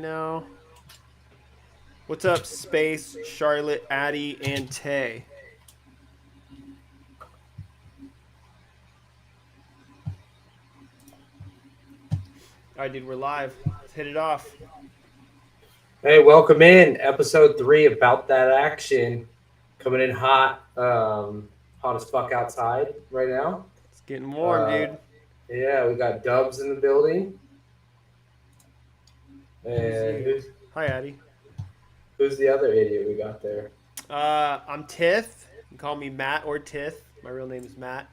now. What's up, Space, Charlotte, Addie, and Tay? All right, dude, we're live. Let's hit it off. Hey, welcome in episode 3 of Bout That Action. Coming in hot, hot as fuck outside right now. It's getting warm, dude. Yeah, we got Dubs in the building. And Hi, Addie. who's the other idiot we got there? I'm Tith. You can call me Matt or Tith. My real name is Matt.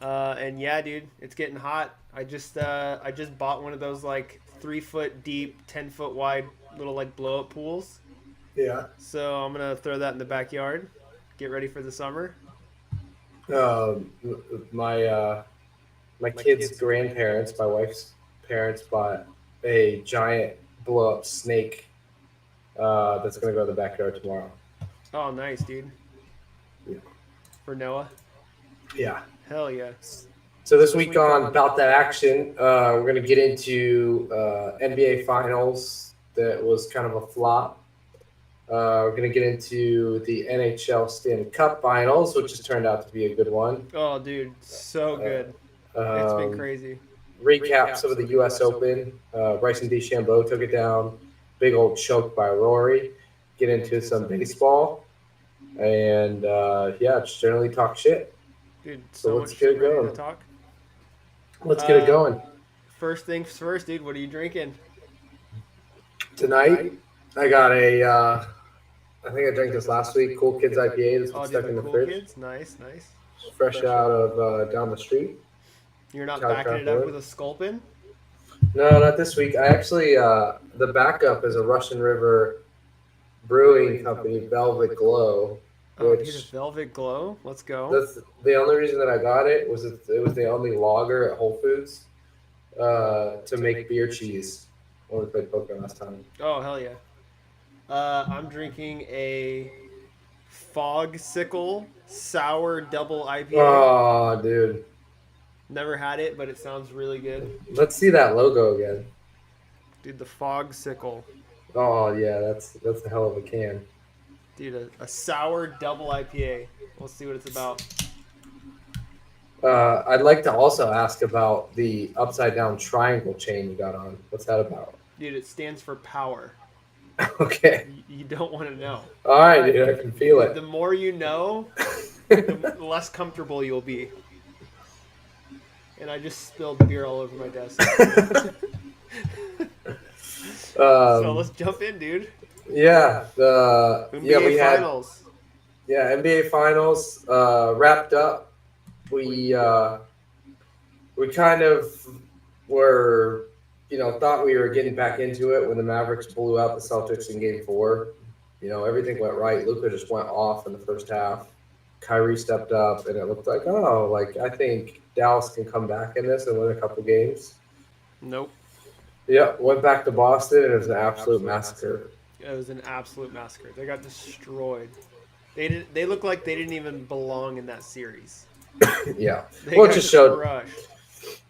And yeah, dude, it's getting hot. I just bought one of those like 3-foot deep, 10-foot wide little like blow up pools. Yeah. So I'm gonna throw that in the backyard. Get ready for the summer. My kids' grandparents, my wife's parents, bought a giant blow up snake that's gonna go in the backyard tomorrow. Oh, nice, dude. Yeah. For Noah. Yeah. Hell yeah. So this week on About That Action, we're going to get into NBA Finals that was kind of a flop. We're going to get into the NHL Stanley Cup Finals, which has turned out to be a good one. Oh, dude, so good. It's been crazy. Recap some of the U.S. Open. Bryson DeChambeau took it down. Big old choke by Rory. Get into some baseball. And, just generally talk shit. Dude, so let's get it going. Talk. Let's get it going. First things first, dude. What are you drinking? Tonight, I got I think I drank this last week, Cool Kids IPA that's been stuck in the fridge. Kids? Nice. Fresh out of down the street. You're not backing it up with a Sculpin? No, not this week. I actually, the backup is a Russian River Brewing Company, Velvet Glow. Oh, dude, a Velvet Glow? Let's go. That's the only reason that I got it was it was the only lager at Whole Foods to make beer cheese when we played poker last time. Oh, hell yeah. I'm drinking a Fog Sickle Sour Double IPA. Oh, dude. Never had it, but it sounds really good. Let's see that logo again. Dude, the Fog Sickle. Oh, yeah, that's a hell of a can. Dude, a sour double IPA. We'll see what it's about. I'd like to also ask about the upside down triangle chain you got on. What's that about? Dude, it stands for power. Okay. You don't want to know. All right, dude, I can feel it. The more you know, the less comfortable you'll be. And I just spilled beer all over my desk. So let's jump in, dude. Yeah, NBA Finals. NBA Finals wrapped up. We kind of were, thought we were getting back into it when the Mavericks blew out the Celtics in Game 4. Everything went right. Luka just went off in the first half. Kyrie stepped up, and it looked like, I think Dallas can come back in this and win a couple games. Nope. Yeah, went back to Boston, and it was an absolute massacre. It was an absolute massacre. They got destroyed. They looked like they didn't even belong in that series. Yeah. It just showed.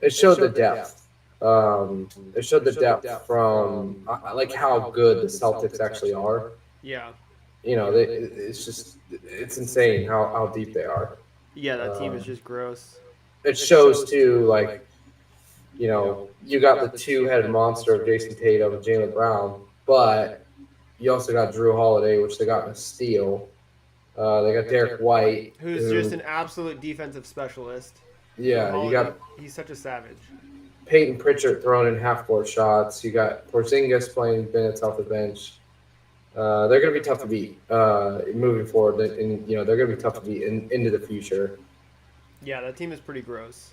It showed the depth. It showed the depth from how good the Celtics actually are. Yeah. It's insane how deep they are. Yeah, that team is just gross. It shows too, you got the two-headed monster of Jason Tatum and Jaylen Brown, but you also got Drew Holiday, which they got in a steal. They got Derek White, who's just an absolute defensive specialist. Yeah, he's such a savage. Peyton Pritchard throwing in half-court shots. You got Porzingis playing minutes off the bench. They're going to be tough to beat moving forward, and they're going to be tough to beat into the future. Yeah, that team is pretty gross.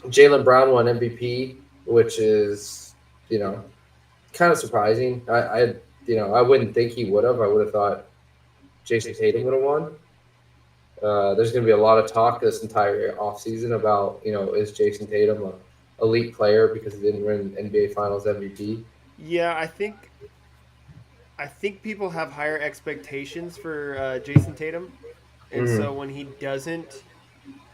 Jaylen Brown won MVP, which is kind of surprising. I wouldn't think he would have. I would have thought Jason Tatum would have won. There's going to be a lot of talk this entire offseason about, is Jason Tatum an elite player because he didn't win NBA Finals MVP? Yeah, I think people have higher expectations for Jason Tatum. And so when he doesn't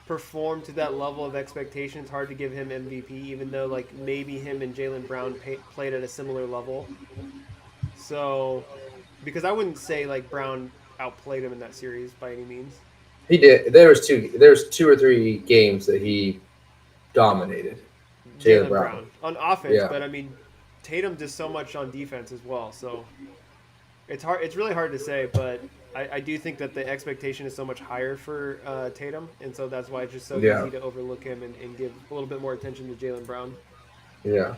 perform to that level of expectation, it's hard to give him MVP, even though like maybe him and Jaylen Brown played at a similar level. So, because I wouldn't say like Brown outplayed him in that series by any means. He did. There's two or three games that he dominated. Jaylen Jaylen Brown. Brown on offense, Yeah. but I mean, Tatum does so much on defense as well. So it's hard. It's really hard to say, but I do think that the expectation is so much higher for Tatum, and so that's why it's just so Yeah. easy to overlook him and give a little bit more attention to Jaylen Brown. Yeah.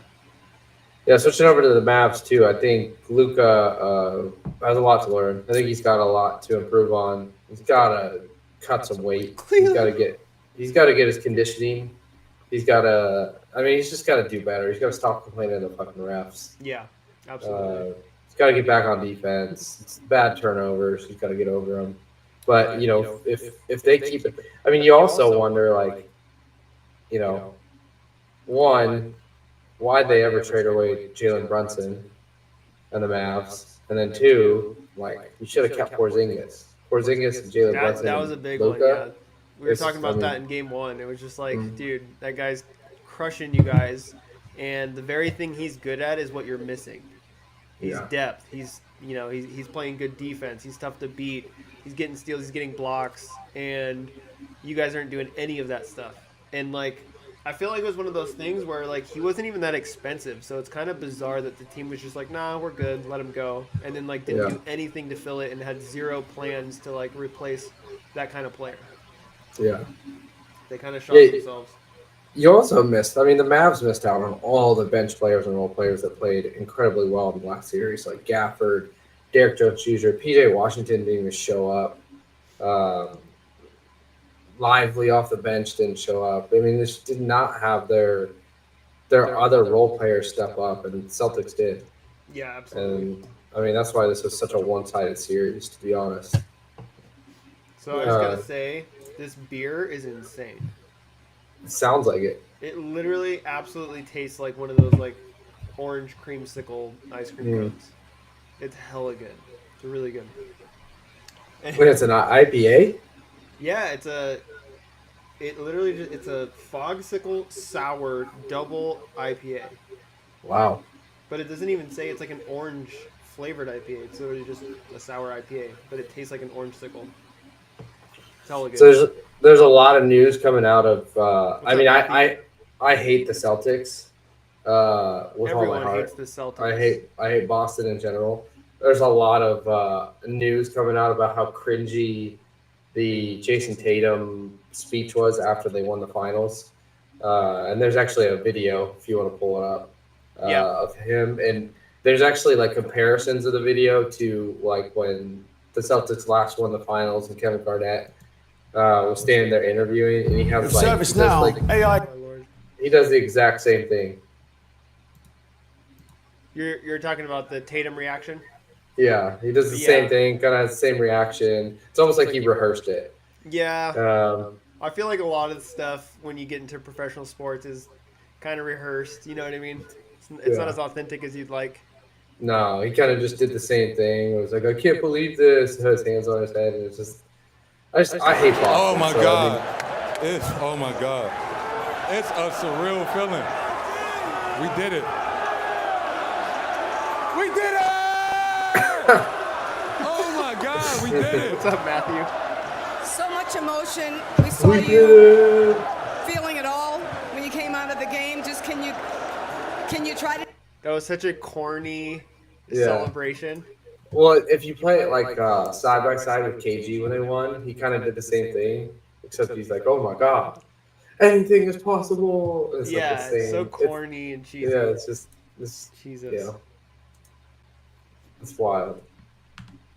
Yeah, switching over to the Mavs too. I think Luka has a lot to learn. I think he's got a lot to improve on. He's got to cut some weight. He's got to get his conditioning. He's got to. I mean, he's just got to do better. He's got to stop complaining to the fucking refs. Yeah, absolutely. He's got to get back on defense. It's bad turnovers. He's got to get over them. But if they keep it, I mean, you also wonder like, one. Why'd they ever trade away Jalen Brunson and the Mavs? And then two, like you should have kept Porzingis. Porzingis and Jalen Brunson. That was a big Luka. one. Yeah, we were talking about that in game one. It was just like, dude, that guy's crushing you guys, and the very thing he's good at is what you're missing. He's depth. He's playing good defense. He's tough to beat. He's getting steals. He's getting blocks, and you guys aren't doing any of that stuff. And like, I feel like it was one of those things where like he wasn't even that expensive, so it's kind of bizarre that the team was just like, nah, we're good, let him go, and then like didn't do anything to fill it and had zero plans to like replace that kind of player. Yeah, they kind of shot themselves. You also missed. I mean, the Mavs missed out on all the bench players and role players that played incredibly well in the last series, like Gafford, Derek Jones Jr., PJ Washington didn't even show up. Lively off the bench didn't show up. I mean, this did not have their other role players step up, and Celtics did. Yeah, absolutely. And I mean, that's why this was such a one-sided series, to be honest. So I was gonna say, this beer is insane. It sounds like it. It literally, absolutely tastes like one of those like orange creamsicle ice cream cones. It's hella good. It's really good. When it's an IPA. Yeah, it's a Fogsicle Sour Double IPA. Wow. But it doesn't even say it's like an orange flavored IPA. It's literally just a sour IPA, but it tastes like an orange sickle. It's hella good. So there's a lot of news coming out of. I mean, I hate the Celtics. With Everyone all my heart. hates the Celtics. I hate Boston in general. There's a lot of news coming out about how cringy the Jason Tatum speech was after they won the finals. And there's actually a video, if you want to pull it up, of him. And there's actually like comparisons of the video to like when the Celtics last won the finals and Kevin Garnett was standing there interviewing, and he has like, service now. AI. He does the exact same thing. You're talking about the Tatum reaction? Yeah, he does the same thing, kind of has the same reaction. It's almost like he rehearsed it. Yeah. I feel like a lot of the stuff when you get into professional sports is kind of rehearsed. You know what I mean? It's not as authentic as you'd like. No, he kind of just did the same thing. It was like, I can't believe this. He had his hands on his head, and it's just, I hate Boston. Oh my God! Oh my God! It's a surreal feeling. We did it. We did it! Oh my God, we did it! What's up, Matthew? So much emotion. We saw you feeling it all when you came out of the game. Just can you try to? That was such a corny celebration. Well, if you play it like side by side with KG when they won, he kind of did the same thing, except he's like, "Oh my God, anything is possible." It's it's so corny and cheesy. Yeah, it's just this. Jesus. Yeah, it's wild.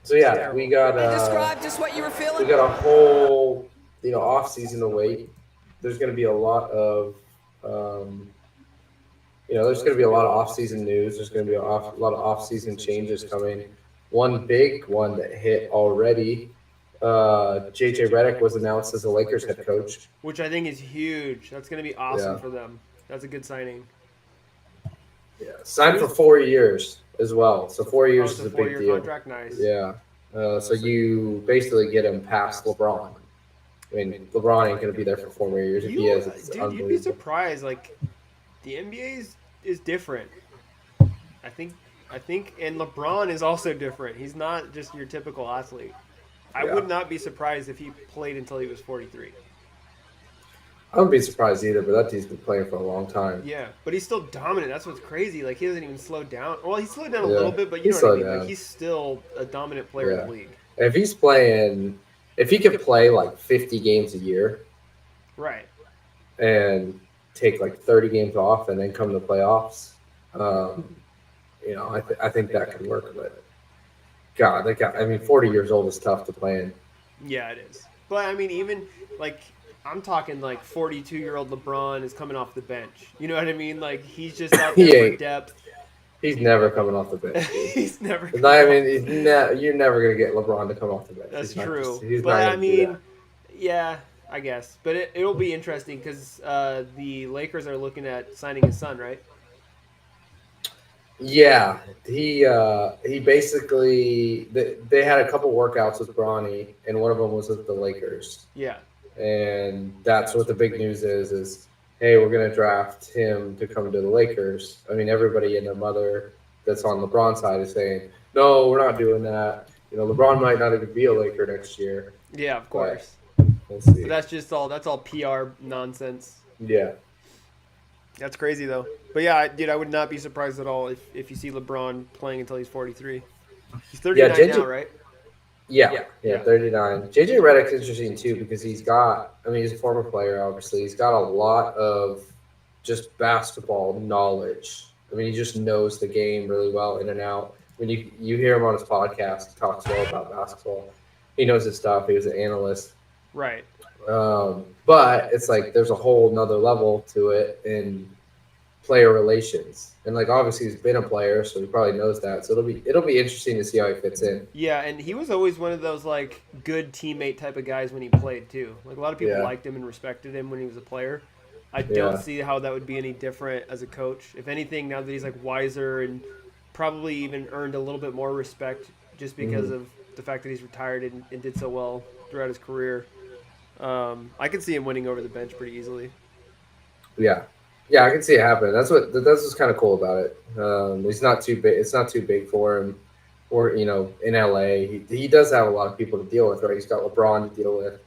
So yeah, we got. Describe just what you were feeling. We got a whole, off season to wait. There's going to be a lot of, there's going to be a lot of off season news. There's going to be a lot of off season changes coming. One big one that hit already. JJ Redick was announced as the Lakers head coach, which I think is huge. That's going to be awesome for them. That's a good signing. Yeah, signed for 4 years as well. So 4 years is a big deal. Contract, nice. Yeah. So you basically get him past LeBron. I mean, LeBron ain't going to be there for 4 more years. If he is, it's Dude, you'd be unbelievable. surprised. Like, the NBA is different. I think, and LeBron is also different. He's not just your typical athlete. I Yeah. would not be surprised if he played until he was 43. I wouldn't be surprised either, but that dude's been playing for a long time. Yeah, but he's still dominant. That's what's crazy. Like, he hasn't even slowed down. Well, he slowed down a Yeah, little bit, but you he know what I slowed mean. down. Like, he's still a dominant player in Yeah. the league. If he's playing, if he could play like 50 games a year Right. and take like 30 games off and then come to the playoffs, you know, I think that could work. But God, that guy, I mean, 40 years old is tough to play in. Yeah, it is. But I mean, even like I'm talking like 42-year-old LeBron is coming off the bench. You know what I mean? Like he's just out He there for ain't. depth. He's never coming off the bench. Dude. He's never. I mean, you're never gonna get LeBron to come off the bench. That's He's not true. just- he's But not I gonna do mean, that. yeah, I guess. But it'll be interesting because the Lakers are looking at signing his son, right? Yeah, he basically they had a couple workouts with Bronny, and one of them was with the Lakers, Yeah. and that's what the big news is hey, we're gonna draft him to come to the Lakers. I mean, everybody and their mother that's on LeBron's side is saying, no, we're not doing that. You know, LeBron might not even be a Laker next year. Yeah, of course. Let's see. But that's all PR nonsense. Yeah, That's crazy though. But yeah, dude, I would not be surprised at all if you see LeBron playing until he's 43. He's 39 JJ now, right? yeah, 39. JJ Redick's interesting too because he's got. I mean, he's a former player, obviously. He's got a lot of just basketball knowledge. I mean, he just knows the game really well in and out. When you hear him on his podcast, he talks well about basketball. He knows his stuff. He was an analyst. Right. But it's like there's a whole nother level to it in player relations. And like obviously he's been a player, so he probably knows that. So it'll be interesting to see how he fits in. Yeah, and he was always one of those like good teammate type of guys when he played too. Like a lot of people Yeah. liked him and respected him when he was a player. I Yeah. don't see how that would be any different as a coach. If anything, now that he's like wiser and probably even earned a little bit more respect just because of the fact that he's retired and did so well throughout his career. I could see him winning over the bench pretty easily. Yeah, I can see it happen. That's what's kind of cool about it. He's not too big. It's not too big for him. Or in LA, he does have a lot of people to deal with. Right, he's got LeBron to deal with,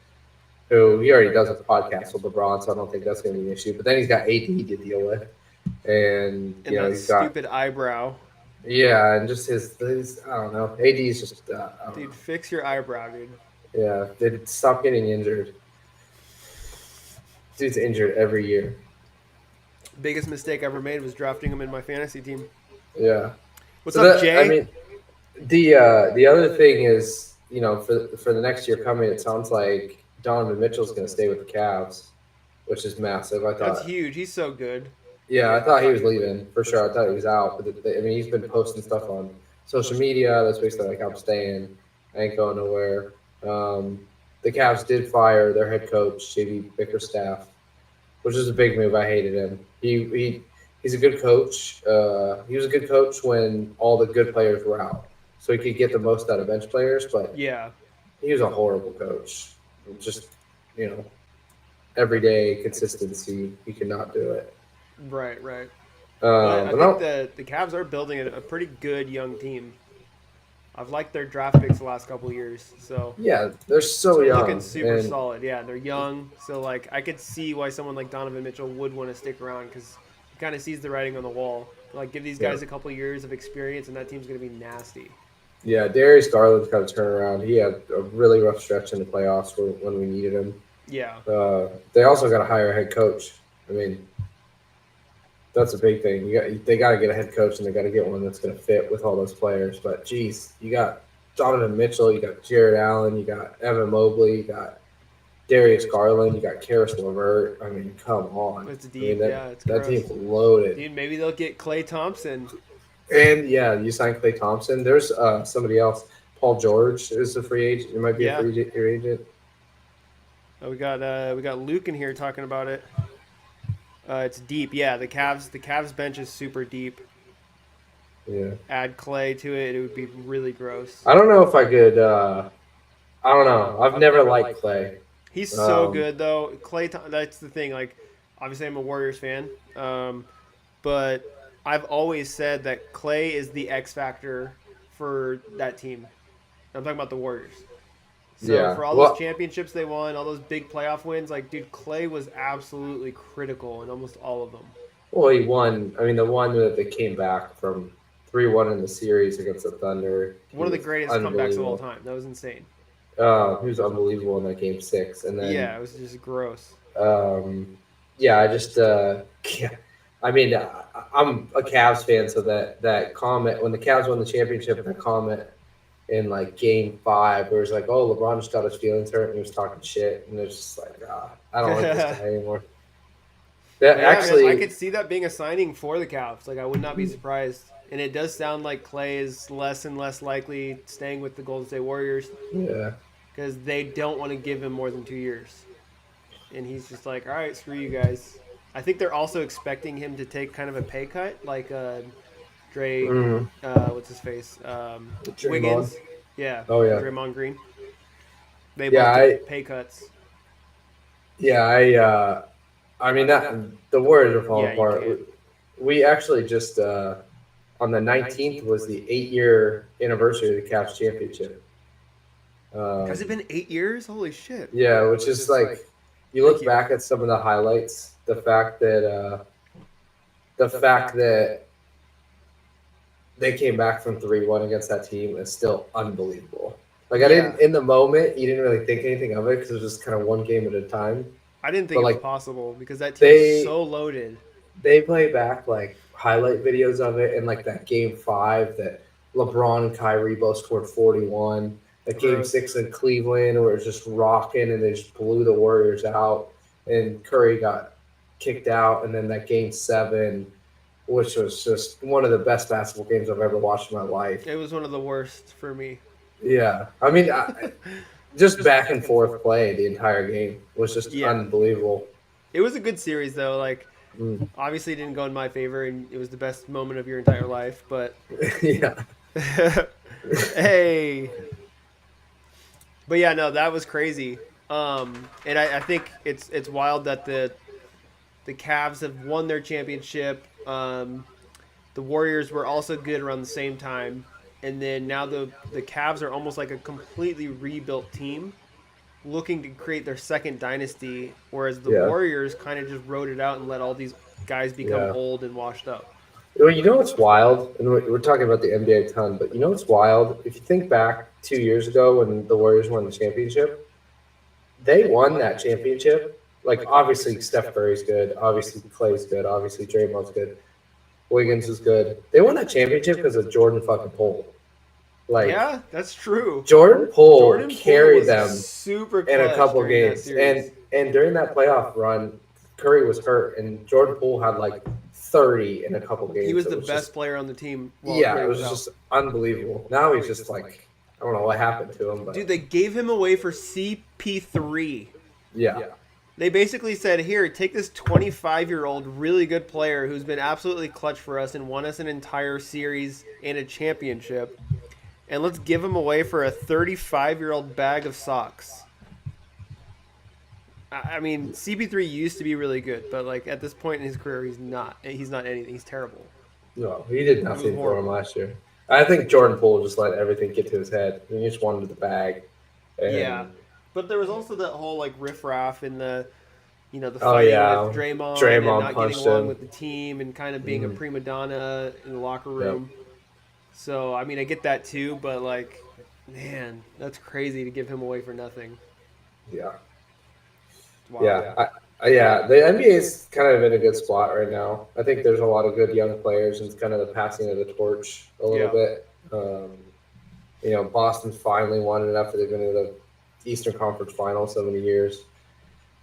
who he already does a podcast with LeBron, so I don't think that's going to be an issue. But then he's got AD to deal with, and And that he's got stupid eyebrow. and just his I don't know. AD is just I don't know. Dude, fix your eyebrow, dude. Yeah, they stop getting injured. Dude's injured every year. Biggest mistake I ever made was drafting him in my fantasy team. Yeah. What's up, Jay? I mean, the other thing is, for the next year coming, it sounds like Donovan Mitchell's going to stay with the Cavs, which is massive. I thought. That's huge. He's so good. Yeah, I thought he was leaving for sure. I thought he was out, but I mean, he's been posting stuff on social media. That's basically like, I'm staying. I ain't going nowhere. The Cavs did fire their head coach, JB Bickerstaff, which is a big move. I hated him. He's a good coach. He was a good coach when all the good players were out, so he could get the most out of bench players. But Yeah. he was a horrible coach. Just everyday consistency. He could not do it. Right. But I think the Cavs are building a pretty good young team. I've liked their draft picks the last couple of years. So yeah, they're so they're young. looking super and- solid. Yeah, they're young. So, like, I could see why someone like Donovan Mitchell would want to stick around because he kind of sees the writing on the wall. Like, give these guys a couple of years of experience, and that team's going to be nasty. Yeah, Darius Garland's got to turn around. He had a really rough stretch in the playoffs when we needed him. Yeah. They also got to hire a head coach. I mean, that's a big thing. They got to get a head coach, and they got to get one that's going to fit with all those players. But, geez, you got Donovan Mitchell, you got Jared Allen, you got Evan Mobley, you got Darius Garland, you got Karis LeVert. I mean, come on. It's deep. I mean, It's that gross. team's loaded. Dude, maybe they'll get Klay Thompson. And, yeah, you signed Klay Thompson. There's somebody else. Paul George is a free agent. It might be a free agent. We got Luke in here talking about it. It's deep. Yeah, the Cavs bench is super deep. Yeah. Add Klay to it, it would be really gross. I don't know if I could. I don't know. I've never liked Klay. He's so good though. That's the thing. Like, obviously, I'm a Warriors fan, but I've always said that Klay is the X factor for that team. I'm talking about the Warriors. So for all those championships they won, all those big playoff wins, like, dude, Klay was absolutely critical in almost all of them. Well, he won. I mean, the one that they came back from 3-1 in the series against the Thunder. One of the greatest comebacks of all time. That was insane. He was unbelievable in that game 6, and then it was just gross. I just I mean, I'm a Cavs fan, so that comment when the Cavs won the championship, that comment in like Game 5, where it's like, "Oh, LeBron just got his feelings hurt and he was talking shit," and it's just like, I don't like this guy anymore. Actually, I could see that being a signing for the Cavs. Like, I would not be surprised. And it does sound like Klay is less and less likely staying with the Golden State Warriors. Yeah. Because they don't want to give him more than 2 years. And he's just like, all right, screw you guys. I think they're also expecting him to take kind of a pay cut, like Dre, what's his face? Wiggins. Yeah. Oh, yeah. Draymond Green. They both took pay cuts. Yeah, I mean, the Warriors are falling apart. We actually just on the 19th was the 8-year anniversary of the Cavs championship. Has it been 8 years? Holy shit! Yeah, which is like, you look back at some of the highlights. The fact that they came back from 3-1 against that team is still unbelievable. Like, I didn't, in the moment, you didn't really think anything of it because it was just kind of one game at a time. I didn't think it was possible because that team is so loaded. They play back like highlight videos of it, and like that Game 5 that LeBron and Kyrie both scored 41. That Game 6 in Cleveland where it was just rocking and they just blew the Warriors out, and Curry got kicked out, and then that Game 7, which was just one of the best basketball games I've ever watched in my life. It was one of the worst for me. Yeah, I mean, just back and forth play the entire game was just unbelievable. It was a good series though. Like, obviously it didn't go in my favor, and it was the best moment of your entire life. But yeah, hey, but yeah, no, that was crazy. And I think it's wild that the Cavs have won their championship. The Warriors were also good around the same time. And then now the Cavs are almost like a completely rebuilt team looking to create their second dynasty, whereas the Warriors kind of just rode it out and let all these guys become old and washed up. Well, you know what's wild? And we're talking about the NBA a ton, but you know what's wild? If you think back 2 years ago when the Warriors won the championship, they won that championship. Like, obviously Steph Curry's good. Obviously Klay's good. Obviously Draymond's good. Wiggins is good. They won that championship because of Jordan fucking Poole. Like, yeah, that's true. Jordan Poole carried them super in a couple games, and during that playoff run, Curry was hurt, and Jordan Poole had like 30 in a couple games. He was the best player on the team. It was just unbelievable. Now he's just like, I don't know what happened to him. But. Dude, they gave him away for CP3. Yeah. They basically said, here, take this 25-year-old really good player who's been absolutely clutch for us and won us an entire series and a championship, and let's give him away for a 35-year-old bag of socks. I mean, CP3 used to be really good, but like at this point in his career, he's not anything. He's terrible. No, he did nothing for him last year. I think Jordan Poole just let everything get to his head. He just wanted the bag. Yeah. But there was also that whole like riffraff in the fighting with Draymond and not getting along with the team and kind of being a prima donna in the locker room. Yep. So I mean, I get that too, but like, man, that's crazy to give him away for nothing. Yeah. Wow. Yeah. The NBA is kind of in a good spot right now. I think there's a lot of good young players, and it's kind of the passing of the torch a little bit. Boston's finally won it after they've been in the Eastern Conference Finals so many years,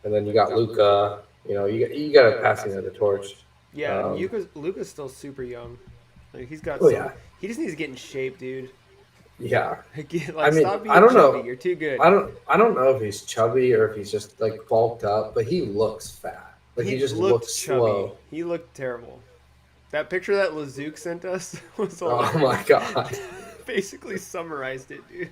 and then you got Luka. You got a passing of the torch. Yeah, Luka's still super young. Like, he's got. He just needs to get in shape, dude. Yeah, stop being chubby. Know. You're too good. I don't know if he's chubby or if he's just like bulked up, but he looks fat. Like he just looks slow. He looked terrible. That picture that Lazook sent us was all. Oh my god! Basically summarized it, dude.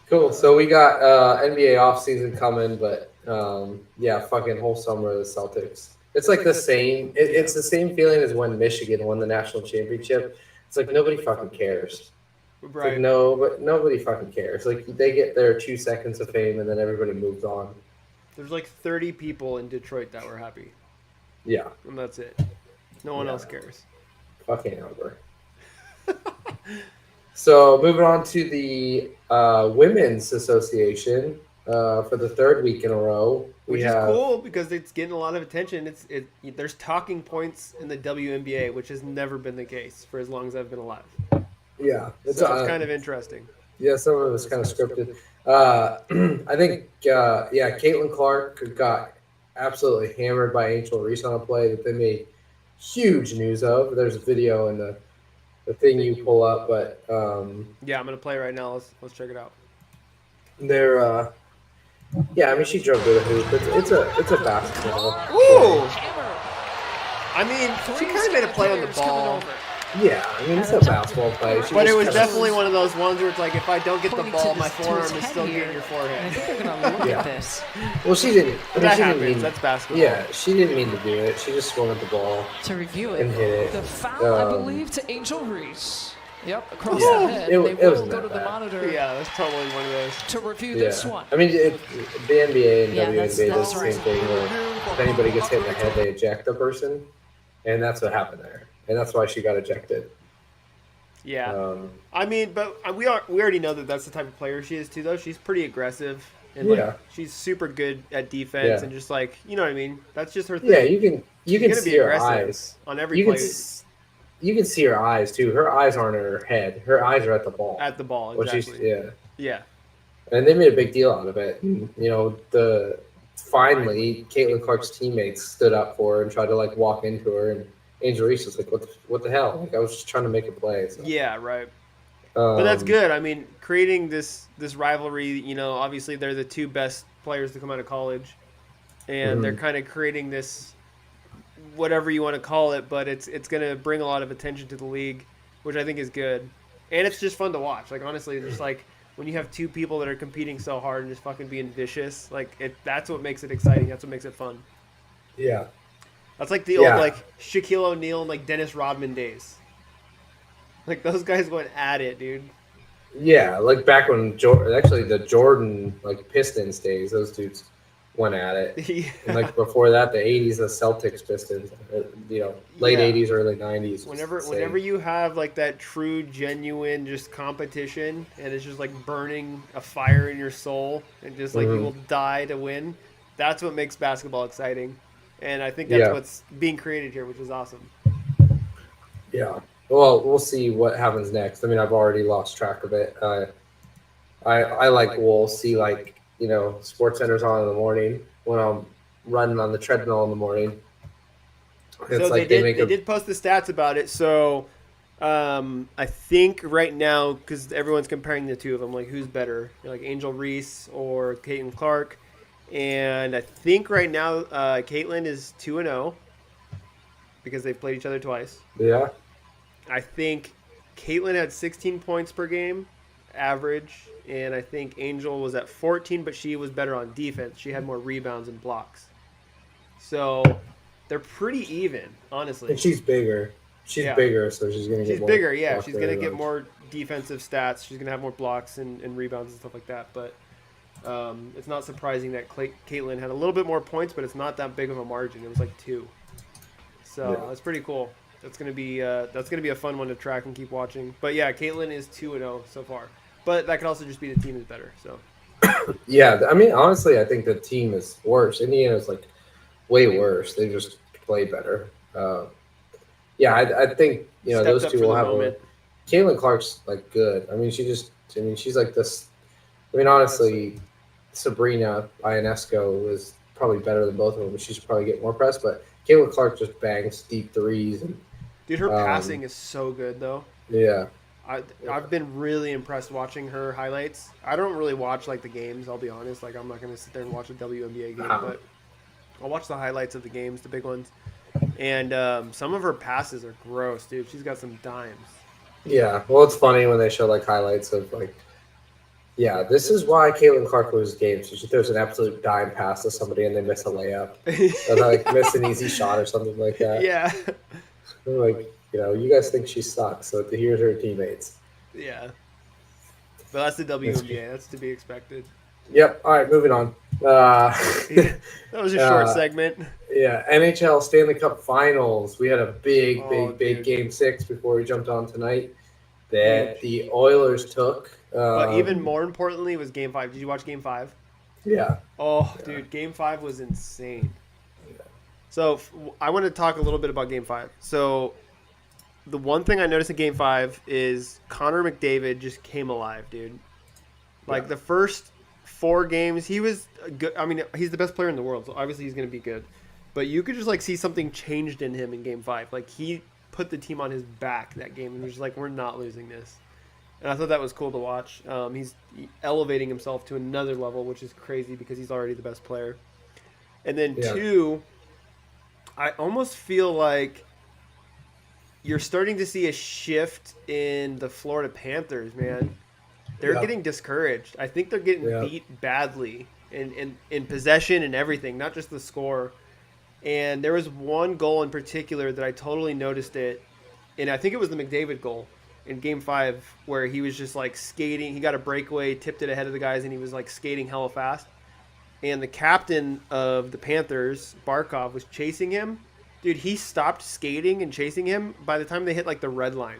Cool. So we got NBA offseason coming, but yeah, fucking whole summer of the Celtics. It's like the same. It's the same feeling as when Michigan won the national championship. It's like nobody fucking cares. It's like Right. no, but nobody fucking cares. Like they get their 2 seconds of fame and then everybody moves on. There's like 30 people in Detroit that were happy, Yeah, and that's it. No one Yeah. else cares. fucking over. So moving on to the Women's Association for the third week in a row. Which is cool because it's getting a lot of attention. There's talking points in the WNBA, which has never been the case for as long as I've been alive. Yeah, It's kind of interesting. Yeah, some of it was kind of scripted. I think, Caitlin Clark got absolutely hammered by Angel Reese on a play that they made huge news of. There's a video in the thing you pull up, but Yeah, I'm gonna play right now. Let's check it out. they're I mean, she drove to the hoop. It's a basketball. Ooh! I mean, she kind of made a play on the ball, Yeah, I mean, it's a basketball play. She but it just was kinda- definitely one of those ones where it's like, if I don't get the ball, my forearm is still getting your And I forehead. think they're gonna look Yeah. at this Well, she didn't. But I mean, that she didn't happens. mean. That's basketball. Yeah, she didn't mean to do it. She just swung at the ball. to review And it. hit it. The foul, I Um, believe, to Angel Reese. Yep, across Yeah, the head. it They wasn't will go that to the bad. monitor Yeah, that's totally one of those. to review Yeah, this one. I mean, the NBA and Yeah, WNBA that's does the same right. thing where if anybody gets hit in the head, they eject the person, and that's what happened there, and that's why she got ejected. Yeah. I mean, but we already know that that's the type of player she is too, though. She's pretty aggressive, and like, Yeah. she's super good at defense, Yeah. and just like, you know what I mean. That's just her thing. Yeah, you can gonna see be her aggressive eyes. on every You play can see her eyes too. Her eyes aren't at her head. Her eyes are at the ball. at the ball. Which is Exactly. Yeah. and they made a big deal out of it. And, you know, finally Caitlin Clark's teammates stood up for her and tried to like walk into her, and Angel Reese was like, "What the hell?" Like I was just trying to make a play. So. Yeah. Right. But that's Um, good. I mean, creating this rivalry. You know, obviously they're the two best players to come out of college, and they're kind of creating this, whatever you want to call it, but it's going to bring a lot of attention to the league, which I think is good, and it's just fun to watch. Like honestly, just like when you have two people that are competing so hard and just fucking being vicious, like that's what makes it exciting. That's what makes it fun. Yeah. That's like the Yeah. old like Shaquille O'Neal and like Dennis Rodman days. Like those guys went at it, dude. Yeah, like back when actually the Jordan like Pistons days, those dudes went at it. Yeah. And like before that, the '80s, the Celtics Pistons, late Yeah. '80s, early '90s. Whenever you have like that true, genuine, just competition, and it's just like burning a fire in your soul, and just like you will die to win. That's what makes basketball exciting, and I think that's Yeah. what's being created here, which is awesome. Yeah. Well, we'll see what happens next. I mean, I've already lost track of it. I like will see like Sports Center's on in the morning when I'm running on the treadmill in the morning. It's So like they did post the stats about it. So I think right now, because everyone's comparing the two of them, like who's better, like Angel Reese or Caitlin Clark, and I think right now Caitlin is 2-0 because they've played each other twice. Yeah. I think Caitlin had 16 points per game average, and I think Angel was at 14, but she was better on defense. She had more rebounds and blocks. So they're pretty even, honestly. And she's bigger. She's Yeah. bigger, so she's gonna get She's more bigger, yeah. blocks She's going to get rebounds. more defensive stats. She's going to have more blocks and rebounds and stuff like that. But it's not surprising that Caitlin had a little bit more points, but it's not that big of a margin. It was like 2. So Yeah. that's pretty cool. That's gonna be a fun one to track and keep watching. But yeah, Caitlin is 2-0 so far. But that could also just be the team is better. So Yeah, I mean, honestly, I think the team is worse. Indiana's like way worse. They just play better. Yeah, I think stepped those up two for will the have moment. Caitlin Clark's like good. I mean, she's like this. I mean, honestly, Sabrina Ionesco is probably better than both of them. But she should probably get more press. But Caitlin Clark just bangs deep threes, and Dude, her passing is so good though. yeah, I've been really impressed watching her highlights. I don't really watch like the games, I'll be honest. Like I'm not gonna sit there and watch a WNBA game, but I'll watch the highlights of the games, the big ones. And some of her passes are gross, dude. She's got some dimes. yeah. Well, it's funny when they show like highlights of like Yeah, this is why Caitlin Clark loses games. She throws an absolute dime pass to somebody and they miss a layup. Or like miss an easy shot or something like that. Yeah. They're like, you guys think she sucks, so here's her teammates. Yeah. But that's the WNBA. That's to be expected. Yep. All right, moving on. That was a short segment. Yeah, NHL Stanley Cup Finals. We had a big dude. Game 6 before we jumped on tonight that the Oilers took. But even more importantly was Game 5. Did you watch Game 5? Yeah. Oh, dude, Game 5 was insane. So I want to talk a little bit about Game 5. So the one thing I noticed in Game 5 is Connor McDavid just came alive, dude. Like the first 4 games, he was good. I mean, he's the best player in the world, so obviously he's going to be good. But you could just like see something changed in him in Game 5. Like he put the team on his back that game and was just like, we're not losing this. And I thought that was cool to watch. He's elevating himself to another level, which is crazy because he's already the best player. And then 2, I almost feel like you're starting to see a shift in the Florida Panthers, man. They're getting discouraged. I think they're getting beat badly in possession and everything, not just the score. And there was one goal in particular that I totally noticed it, and I think it was the McDavid goal in Game 5 where he was just like skating. He got a breakaway, tipped it ahead of the guys, and he was like skating hella fast. And the captain of the Panthers, Barkov, was chasing him. Dude, he stopped skating and chasing him by the time they hit like the red line.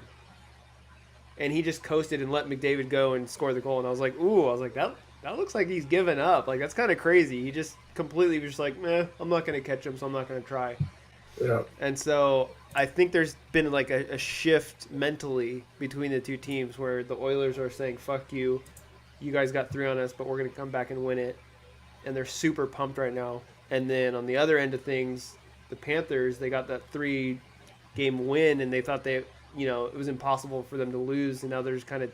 And he just coasted and let McDavid go and score the goal. And I was like, that looks like he's given up. Like, that's kind of crazy. He just completely was just like, I'm not going to catch him, so I'm not going to try. Yeah. And so I think there's been like a shift mentally between the two teams where the Oilers are saying, fuck you. You guys got 3 on us, but we're going to come back and win it. And they're super pumped right now. And then on the other end of things, the Panthers, they got that 3-game win, and they thought it was impossible for them to lose. And now they're just kind of,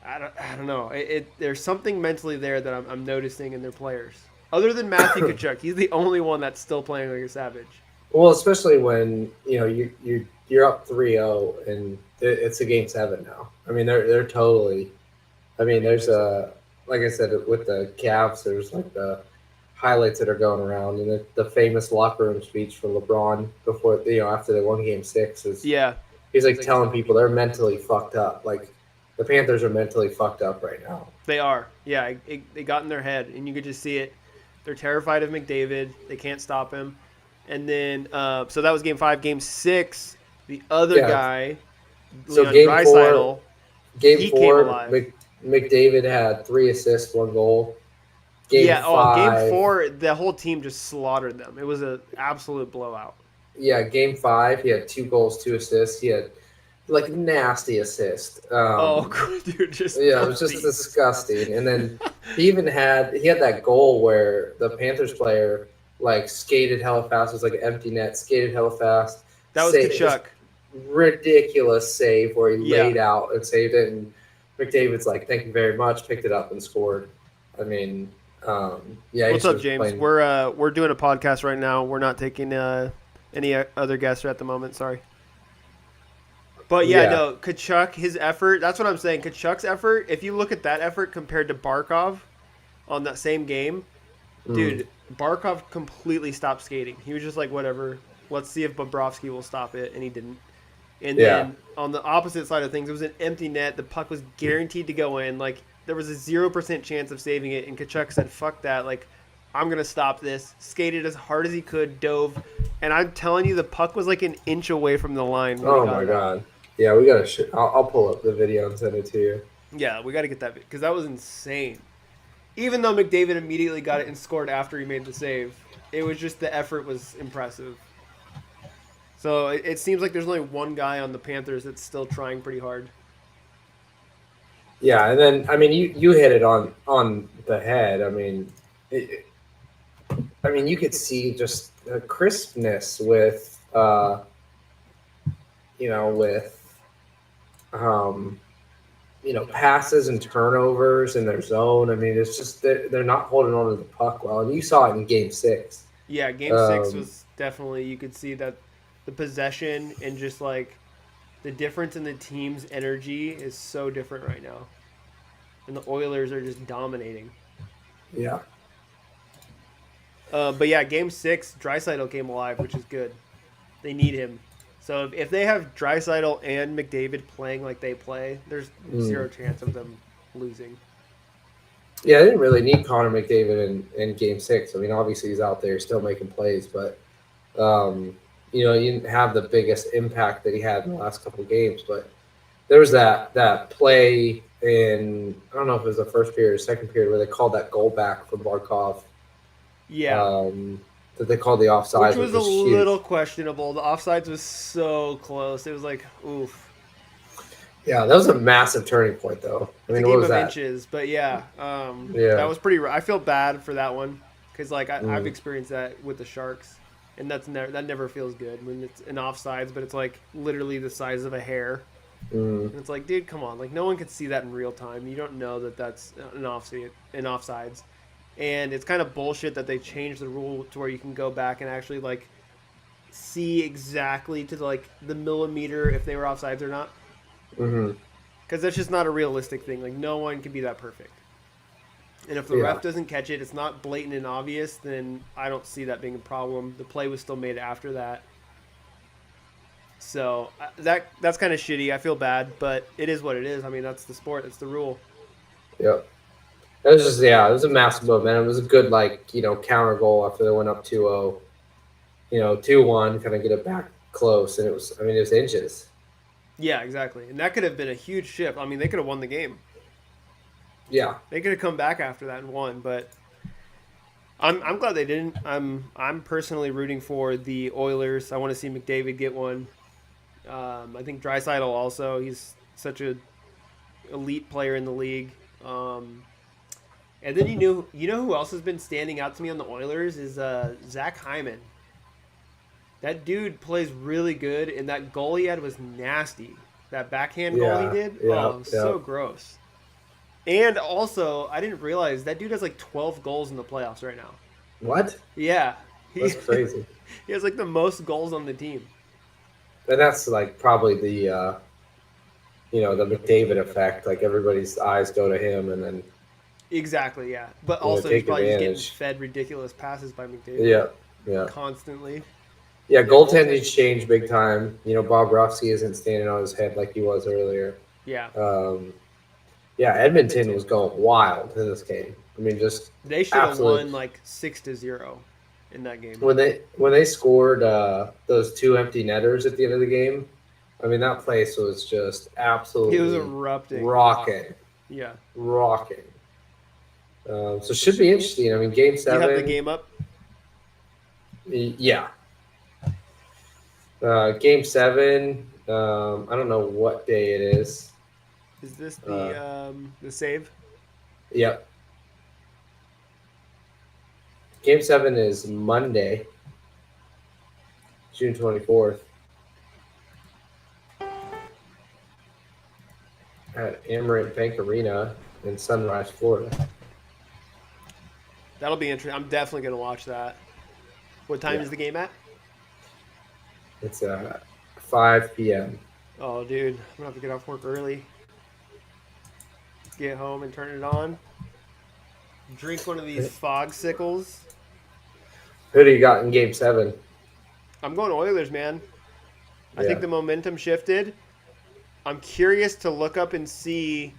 I don't know. There's something mentally there that I'm noticing in their players. Other than Matthew Tkachuk, he's the only one that's still playing like a savage. Well, especially when you're up 3-0 and it's a Game 7 now. I mean, they're totally. I mean, there's like I said with the Cavs, there's like the highlights that are going around, and the famous locker room speech from LeBron before after they won Game 6 is he's like telling people they're mentally fucked up. Like the Panthers are mentally fucked up right now. They are, yeah. They got in their head, and you could just see it. They're terrified of McDavid. They can't stop him. And then, so that was Game 5. Game 6, the other guy, so Leon Game Draisaitl, 4, Game 4, came alive. McDavid had 3 assists, 1 goal. Game 5, Game 4, the whole team just slaughtered them. It was an absolute blowout. Yeah, Game 5, he had 2 goals, 2 assists. He had like nasty assist. Dude, just it was just disgusting. And then he had that goal where the Panthers player like skated hella fast. It was like an empty net, skated hella fast. That was Tkachuk. Ridiculous save where he laid out and saved it, and McDavid's like, "Thank you very much," picked it up and scored. I mean, What's up, James? We're doing a podcast right now. We're not taking any other guests at the moment. Sorry. But no, Tkachuk, his effort, that's what I'm saying. Tkachuk's effort, if you look at that effort compared to Barkov on that same game, dude, Barkov completely stopped skating. He was just like, whatever, let's see if Bobrovsky will stop it, and he didn't. And then on the opposite side of things, it was an empty net. The puck was guaranteed to go in. Like, there was a 0% chance of saving it, and Tkachuk said, fuck that. Like, I'm going to stop this. Skated as hard as he could, dove. And I'm telling you, the puck was like an inch away from the line. Oh, my God. Yeah, we got to I'll pull up the video and send it to you. Yeah, we got to get that because that was insane. Even though McDavid immediately got it and scored after he made the save, it was just the effort was impressive. So it seems like there's only one guy on the Panthers that's still trying pretty hard. Yeah, and then, I mean, you hit it on the head. I mean, you could see just the crispness with, passes and turnovers in their zone. I mean, it's just they're not holding on to the puck well, and you saw it in Game 6. Yeah, Game 6 was definitely, you could see that the possession and just like the difference in the team's energy is so different right now. and the Oilers are just dominating. Yeah. But yeah, Game 6, Draisaitl came alive, which is good. They need him. So if they have Draisaitl and McDavid playing like they play, there's zero chance of them losing. Yeah, they didn't really need Connor McDavid in Game 6. I mean, obviously he's out there still making plays, but, you know, he didn't have the biggest impact that he had in the last couple of games. But there was that play in, I don't know if it was the first period or second period, where they called that goal back for Barkov. Yeah. That they called the offsides. Which was a little questionable. The offsides was so close. It was like, oof. Yeah, that was a massive turning point, though. I mean, It's a what game was of that? inches, but yeah, Yeah. that was pretty. I feel bad for that one because like I've experienced that with the Sharks, and that never feels good when it's an offsides, but it's like literally the size of a hair. And it's like, dude, come on! Like no one can see that in real time. You don't know that that's an offsides, and it's kind of bullshit that they changed the rule to where you can go back and actually like see exactly to like the millimeter if they were offsides or not. Because that's just not a realistic thing. Like no one can be that perfect. And if the ref doesn't catch it, it's not blatant and obvious, then I don't see that being a problem. The play was still made after that. So that's kind of shitty. I feel bad, but it is what it is. I mean, that's the sport. That's the rule. Yep. It was just, it was a massive move, man. It was a good, like, you know, counter goal after they went up 2-0. You know, 2-1, kind of get it back close. And it was inches. Yeah, exactly. And that could have been a huge shift. I mean, they could have won the game. Yeah. They could have come back after that and won, but I'm glad they didn't. I'm personally rooting for the Oilers. I want to see McDavid get one. I think Draisaitl also. He's such a elite player in the league. And then you know who else has been standing out to me on the Oilers is Zach Hyman. That dude plays really good, and that goal he had was nasty. That backhand goal he did, so gross. And also, I didn't realize that dude has like 12 goals in the playoffs right now. What? Yeah. That's crazy. He has like the most goals on the team. And that's like probably the, you know, the McDavid effect. Like everybody's eyes go to him, and then exactly, yeah. But also, he's take probably just advantage. getting fed ridiculous passes by McDavid. Yeah. Constantly. Yeah, goaltending's changed big time. You know, Bob Ruffsky isn't standing on his head like he was earlier. Yeah. Edmonton was going wild in this game. I mean, just they should have won like 6-0 in that game. When they scored those two empty netters at the end of the game, I mean, that place was just absolutely It was erupting. Rocking. Yeah. Rocking. So it should be interesting. I mean, Game 7. You have the game up? Yeah. Game 7, I don't know what day it is. Is this the save? Yep. Game 7 is Monday, June 24th. At Amerant Bank Arena in Sunrise, Florida. That'll be interesting. I'm definitely going to watch that. What time is the game at? It's 5 p.m. Oh, dude. I'm going to have to get off work early. Get home and turn it on. Drink one of these fog sickles. Who do you got in Game 7? I'm going Oilers, man. I think the momentum shifted. I'm curious to look up and see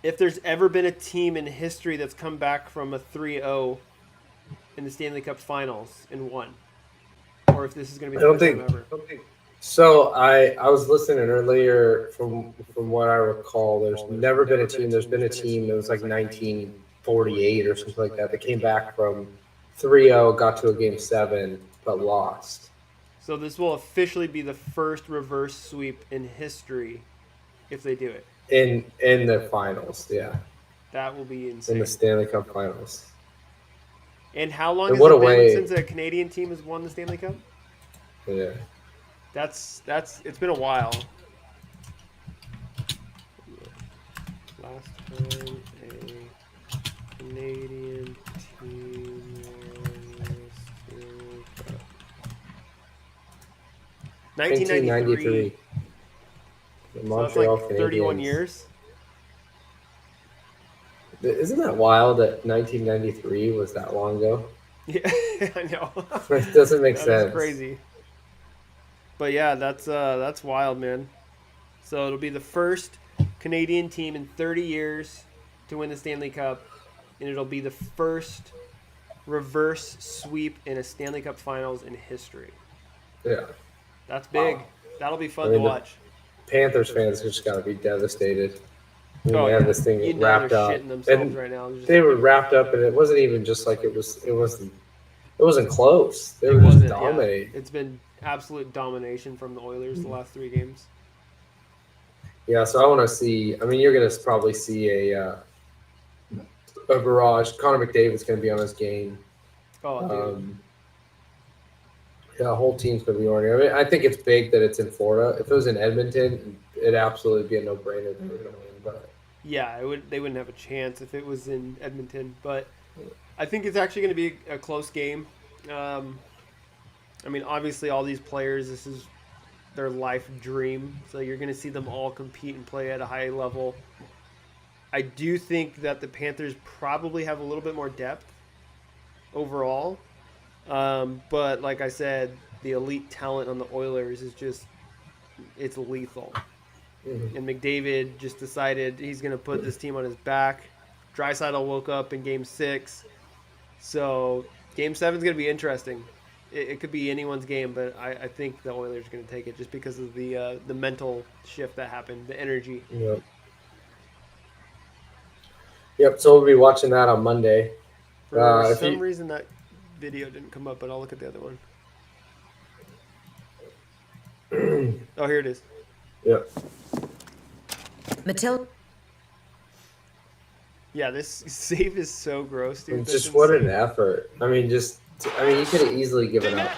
if there's ever been a team in history that's come back from a 3-0 in the Stanley Cup Finals and won. Or if this is going to be the first time ever. So I was listening earlier from what I recall. There's never been a team. There's been a team that was like 1948 or something like that came back from 3-0, got to a Game 7, but lost. So this will officially be the first reverse sweep in history if they do it. In the finals, yeah. That will be insane. In the Stanley Cup Finals. And how long has it been since a Canadian team has won the Stanley Cup? Yeah. That's it's been a while. Last time a Canadian team won the Stanley Cup. 1993. The So that's Montreal like 31 years. Isn't that wild that 1993 was that long ago? Yeah, I know. It doesn't make That sense. is crazy. But yeah, that's wild, man. So it'll be the first Canadian team in 30 years to win the Stanley Cup, and it'll be the first reverse sweep in a Stanley Cup Finals in history. Yeah. That's big. Wow. That'll be fun to watch. Panthers fans just got to be devastated. They Oh, have yeah. this thing You know wrapped they're up, shitting themselves and right now. They're just they like, were wrapped up, and it wasn't even just like it wasn't close. They it were just wasn't, yeah. dominating. It's been absolute domination from the Oilers the last 3 games. Yeah, so I want to see. I mean, you're going to probably see a barrage. Connor McDavid's going to be on his game. Oh, dude. Yeah, the whole team's going to be on it. I mean, I think it's big that it's in Florida. If it was in Edmonton, it'd absolutely be a no-brainer. They were going to win, but Yeah, they wouldn't have a chance if it was in Edmonton, but I think it's actually going to be a close game. I mean, obviously, all these players, this is their life dream, so you're going to see them all compete and play at a high level. I do think that the Panthers probably have a little bit more depth overall, but like I said, the elite talent on the Oilers is just, it's lethal. And McDavid just decided he's going to put this team on his back. Draisaitl woke up in Game 6. So Game 7 is going to be interesting. It could be anyone's game, but I think the Oilers are going to take it just because of the mental shift that happened, the energy. Yep, so we'll be watching that on Monday. For some reason, that video didn't come up, but I'll look at the other one. Oh, here it is. Yep. Matilda. Yeah, this save is so gross, dude. That's Just what an insane. effort. I mean, you could have easily given up.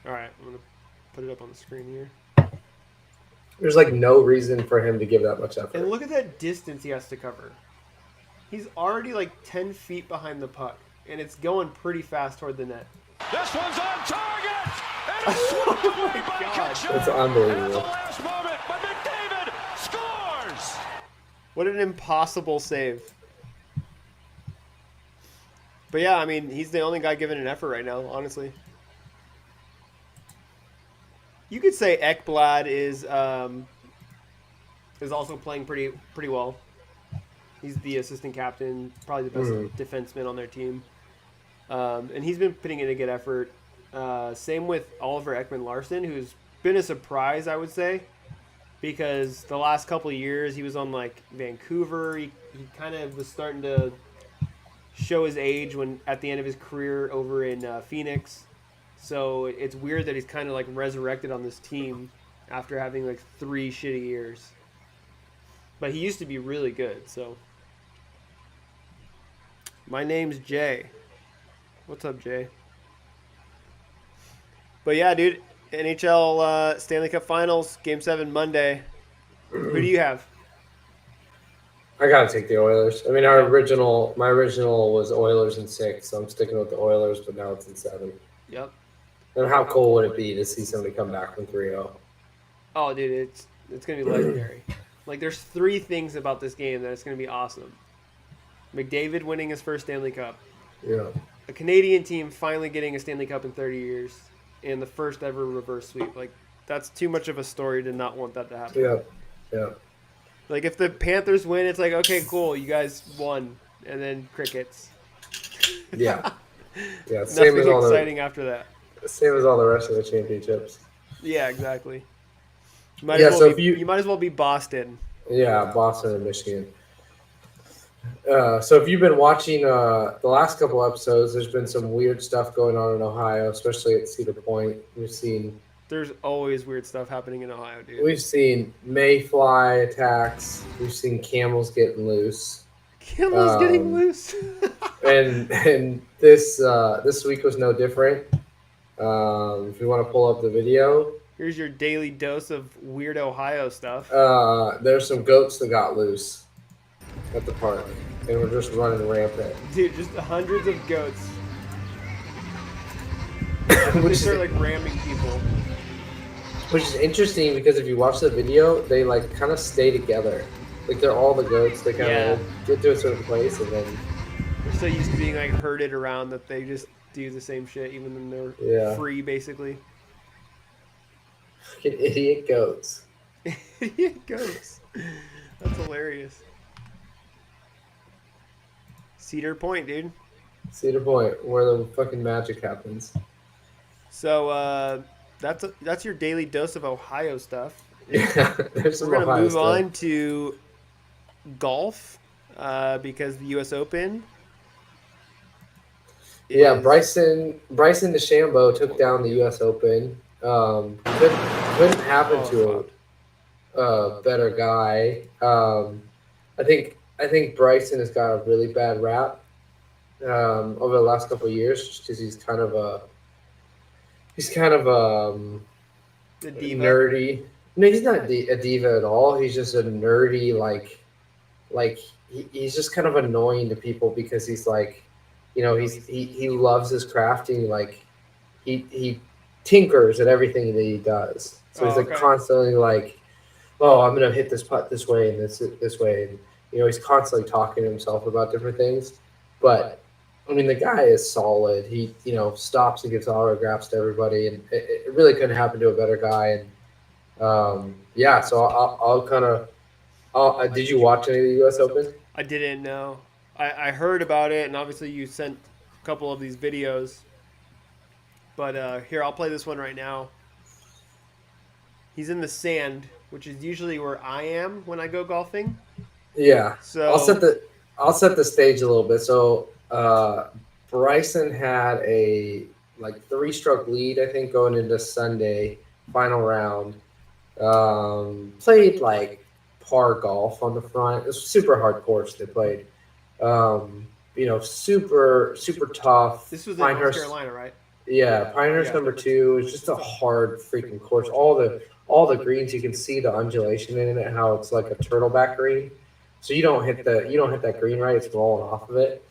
All right, I'm going to put it up on the screen here. There's like no reason for him to give that much effort. And look at that distance he has to cover. He's already like 10 feet behind the puck, and it's going pretty fast toward the net. This one's on target! And it's Oh my God. It's unbelievable. And at the last moment, but McDavid scores! What an impossible save. But yeah, I mean, he's the only guy giving an effort right now, honestly. You could say Ekblad is also playing pretty well. He's the assistant captain, probably the best defenseman on their team. And he's been putting in a good effort. Same with Oliver Ekman-Larsson, who's been a surprise, I would say, because the last couple of years he was on like Vancouver. He kind of was starting to show his age when at the end of his career over in Phoenix. So it's weird that he's kind of like resurrected on this team after having like 3 shitty years. But he used to be really good, so. My name's Jay. What's up, Jay? But yeah, dude, NHL Stanley Cup Finals, Game 7 Monday. Who do you have? I gotta take the Oilers. I mean, my original was Oilers in 6, so I'm sticking with the Oilers, but now it's in 7. Yep. And how cool would it be to see somebody come back from 3-0? Oh, dude, it's gonna be legendary. Like, there's 3 things about this game that it's gonna be awesome. McDavid winning his first Stanley Cup. Yeah. A Canadian team finally getting a Stanley Cup in 30 years, and the first ever reverse sweep. Like, that's too much of a story to not want that to happen. Yeah. Yeah. Like, if the Panthers win, it's like, okay, cool, you guys won, and then crickets. Yeah. Yeah. Same Nothing as all exciting after that. the rest of the championships. Yeah, exactly. You might as well be Boston. Yeah, Boston and Michigan. So if you've been watching the last couple episodes, there's been some weird stuff going on in Ohio, especially at Cedar Point. There's always weird stuff happening in Ohio, dude. We've seen mayfly attacks. We've seen camels getting loose. Camels getting loose. and this week was no different. If you want to pull up the video, Here's your daily dose of weird Ohio stuff. there's some goats that got loose at the park, and we're just running rampant. Dude, just hundreds of goats. They Which start is, like ramming people. which is interesting because if you watch the video, they like kind of stay together. Like they're all the goats. They kind Yeah. of get to a certain place and then They're so used to being like herded around that they just do the same shit even when they're Yeah. free, basically. fucking idiot goats. Idiot goats. That's hilarious. Cedar Point, dude. Cedar Point, where the fucking magic happens. So that's your daily dose of Ohio stuff. Yeah, there's some We're gonna Ohio move stuff. on to golf because the U.S. Open. Yeah, is- Bryson DeChambeau took down the U.S. Open. Couldn't happen to a better guy. I think Bryson has got a really bad rap over the last couple of years, just because he's kind of the diva. nerdy. No, he's not a diva at all. He's just a nerdy he's just kind of annoying to people because he's like, he loves his crafting. Like he tinkers at everything that he does. So he's like constantly like, oh, I'm gonna hit this putt this way and this way, and he's constantly talking to himself about different things. But I mean, the guy is solid. He stops and gives autographs to everybody, and it really couldn't happen to a better guy. And yeah, so I'll kind of. Did you watch any of the U.S. Open? I didn't know. I heard about it, and obviously you sent a couple of these videos. But here, I'll play this one right now. He's in the sand, which is usually where I am when I go golfing. Yeah. So I'll set the stage a little bit. So Bryson had a 3-stroke lead, I think, going into Sunday final round. Played like par golf on the front. It was a super hard course they played. Super tough. This was in North Carolina, right? Yeah, Pinehurst number 2 is just a hard freaking course. All the greens, you can see the undulation in it, how it's like a turtleback green. So you don't hit that green right, it's rolling off of it.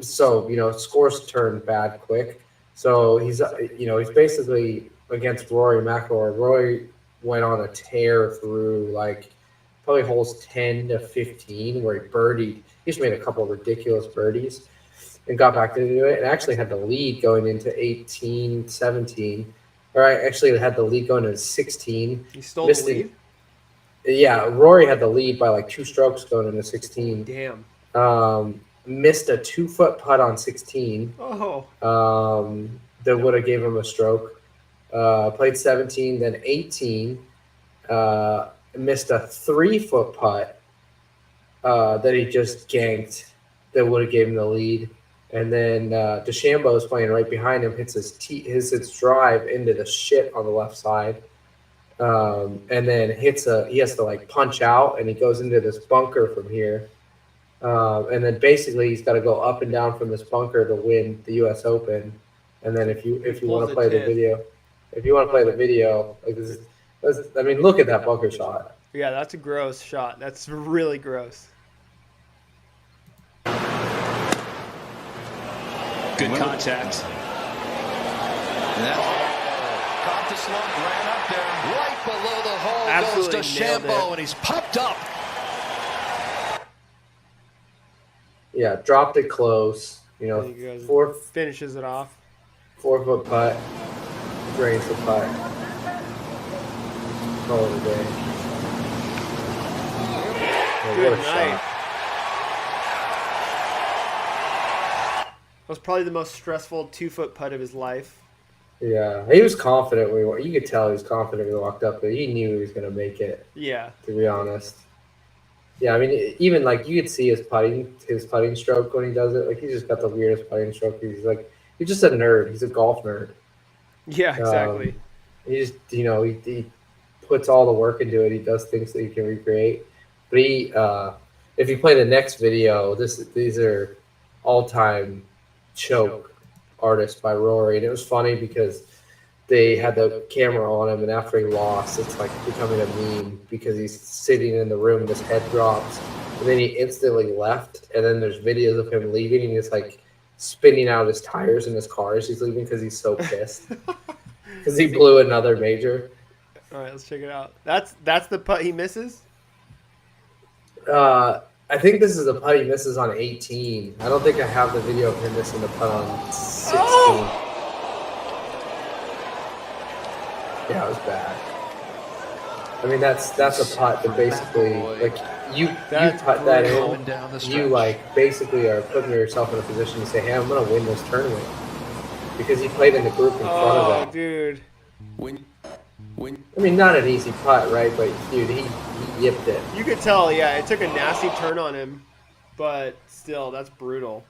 So scores turn bad quick. So he's basically against Rory McIlroy. Rory went on a tear through probably holes 10 to 15 where he birdied. He just made a couple of ridiculous birdies and got back into it, and actually had the lead going into 18, 17. Or I actually had the lead going into 16. He stole the lead? Yeah, Rory had the lead by 2 strokes going into 16. Damn. Missed a 2-foot putt on 16. Oh. That would have gave him a stroke. Played 17, then 18. Missed a 3-foot putt that he just ganked that would have gave him the lead. And then DeChambeau is playing right behind him, hits his drive into the shit on the left side. And then he has to punch out, and he goes into this bunker from here. And then basically he's got to go up and down from this bunker to win the U.S. Open. And then if you want to play the video, look at that bunker shot. Yeah, that's a gross shot. That's really gross. Good contact. Caught the slump, ran up there. Right below the hole Absolutely goes DeChambeau, and he's pumped up. Yeah, dropped it close. Finishes it off. 4-foot putt. Drains the putt. Call it a day. Good What a night. shot. That was probably the most stressful 2-foot putt of his life. Yeah, he was confident. You could tell he was confident when he walked up, but he knew he was going to make it. Yeah. To be honest. Yeah, I mean, even you could see his putting stroke when he does it. He's just got the weirdest putting stroke. He's just a nerd. He's a golf nerd. Yeah, exactly. He just, he puts all the work into it. He does things that he can recreate. But if you play the next video, these are all-time choke artists by Rory. And it was funny because they had the camera on him, and after he lost, it's becoming a meme because he's sitting in the room, his head drops, and then he instantly left. And then there's videos of him leaving, and he's spinning out his tires in his car as he's leaving because he's so pissed because he blew another major. All right, let's check it out. That's the putt he misses? I think this is the putt he misses on 18. I don't think I have the video of him missing the putt on 16. Oh! Yeah, it was bad. I mean, that's a putt that basically, like, you putt that in, you, like, basically are putting yourself in a position to say, hey, I'm going to win this tournament. Because he played in the group in front of him. Oh, dude. I mean, not an easy putt, right? But, dude, he yipped it. You could tell, yeah, it took a nasty turn on him. But still, that's brutal.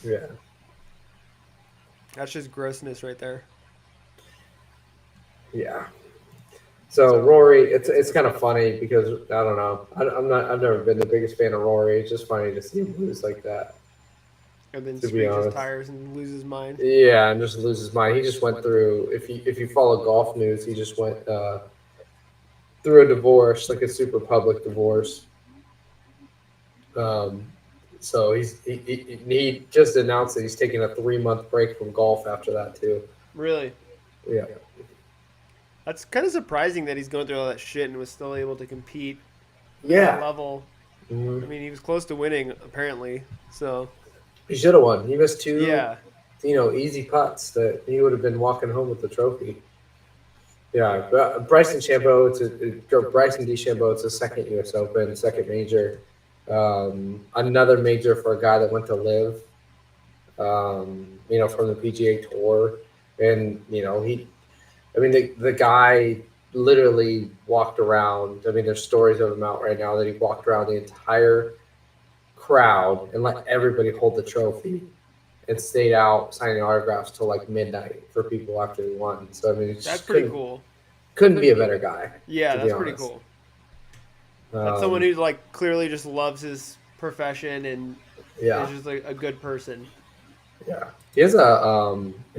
Yeah. That's just grossness right there. Yeah. So Rory, it's kind of funny because I don't know. I've never been the biggest fan of Rory. It's just funny to see him lose like that. And then squeaks his tires and loses his mind. Yeah, and just loses his mind. He just went through. If you follow golf news, he just went through a divorce, like a super public divorce. So he just announced that he's taking a 3-month break from golf after that too. Really? Yeah. That's kind of surprising that he's going through all that shit and was still able to compete at Yeah. that level. Mm-hmm. I mean, he was close to winning, apparently. So He should have won. He missed two, yeah. Easy putts that he would have been walking home with the trophy. Yeah, Bryson DeChambeau, it's a second U.S. Open, second major. Another major for a guy that went to live, from the PGA Tour. And, the guy literally walked around. I mean, there's stories of him out right now that he walked around the entire crowd and let everybody hold the trophy and stayed out signing autographs till like midnight for people after he won. So, I mean, it's That's pretty cool. Couldn't be a better guy. Yeah, that's pretty cool. That's someone who like clearly just loves his profession and is just like a good person. Yeah, he has he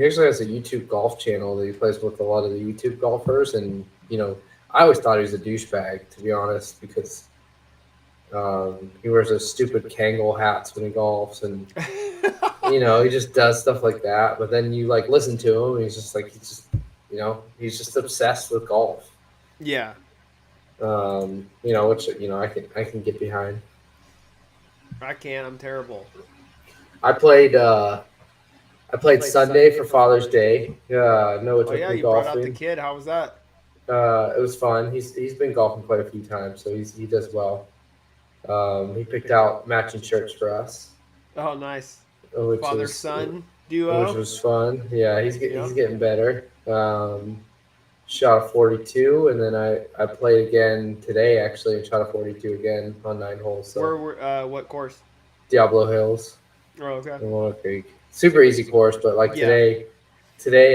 actually has a YouTube golf channel that he plays with a lot of the YouTube golfers, and I always thought he was a douchebag, to be honest, because he wears those stupid Kangol hats when he golfs, and he just does stuff like that. But then you like listen to him, and he's just he's just obsessed with golf. Yeah. Which I can get behind. I can't. I'm terrible. I played Sunday for Father's Day. Noah took me golfing. You brought out the kid. How was that? It was fun. He's been golfing quite a few times, so he does well. He picked out matching shirts for us. Oh, nice. Father-son duo. Which was fun. Yeah, he's getting better. Shot a 42, and then I played again today actually and shot a 42 again on 9 holes. So. What course? Diablo Hills. Oh, okay. In Walnut Creek. Super easy course, but like today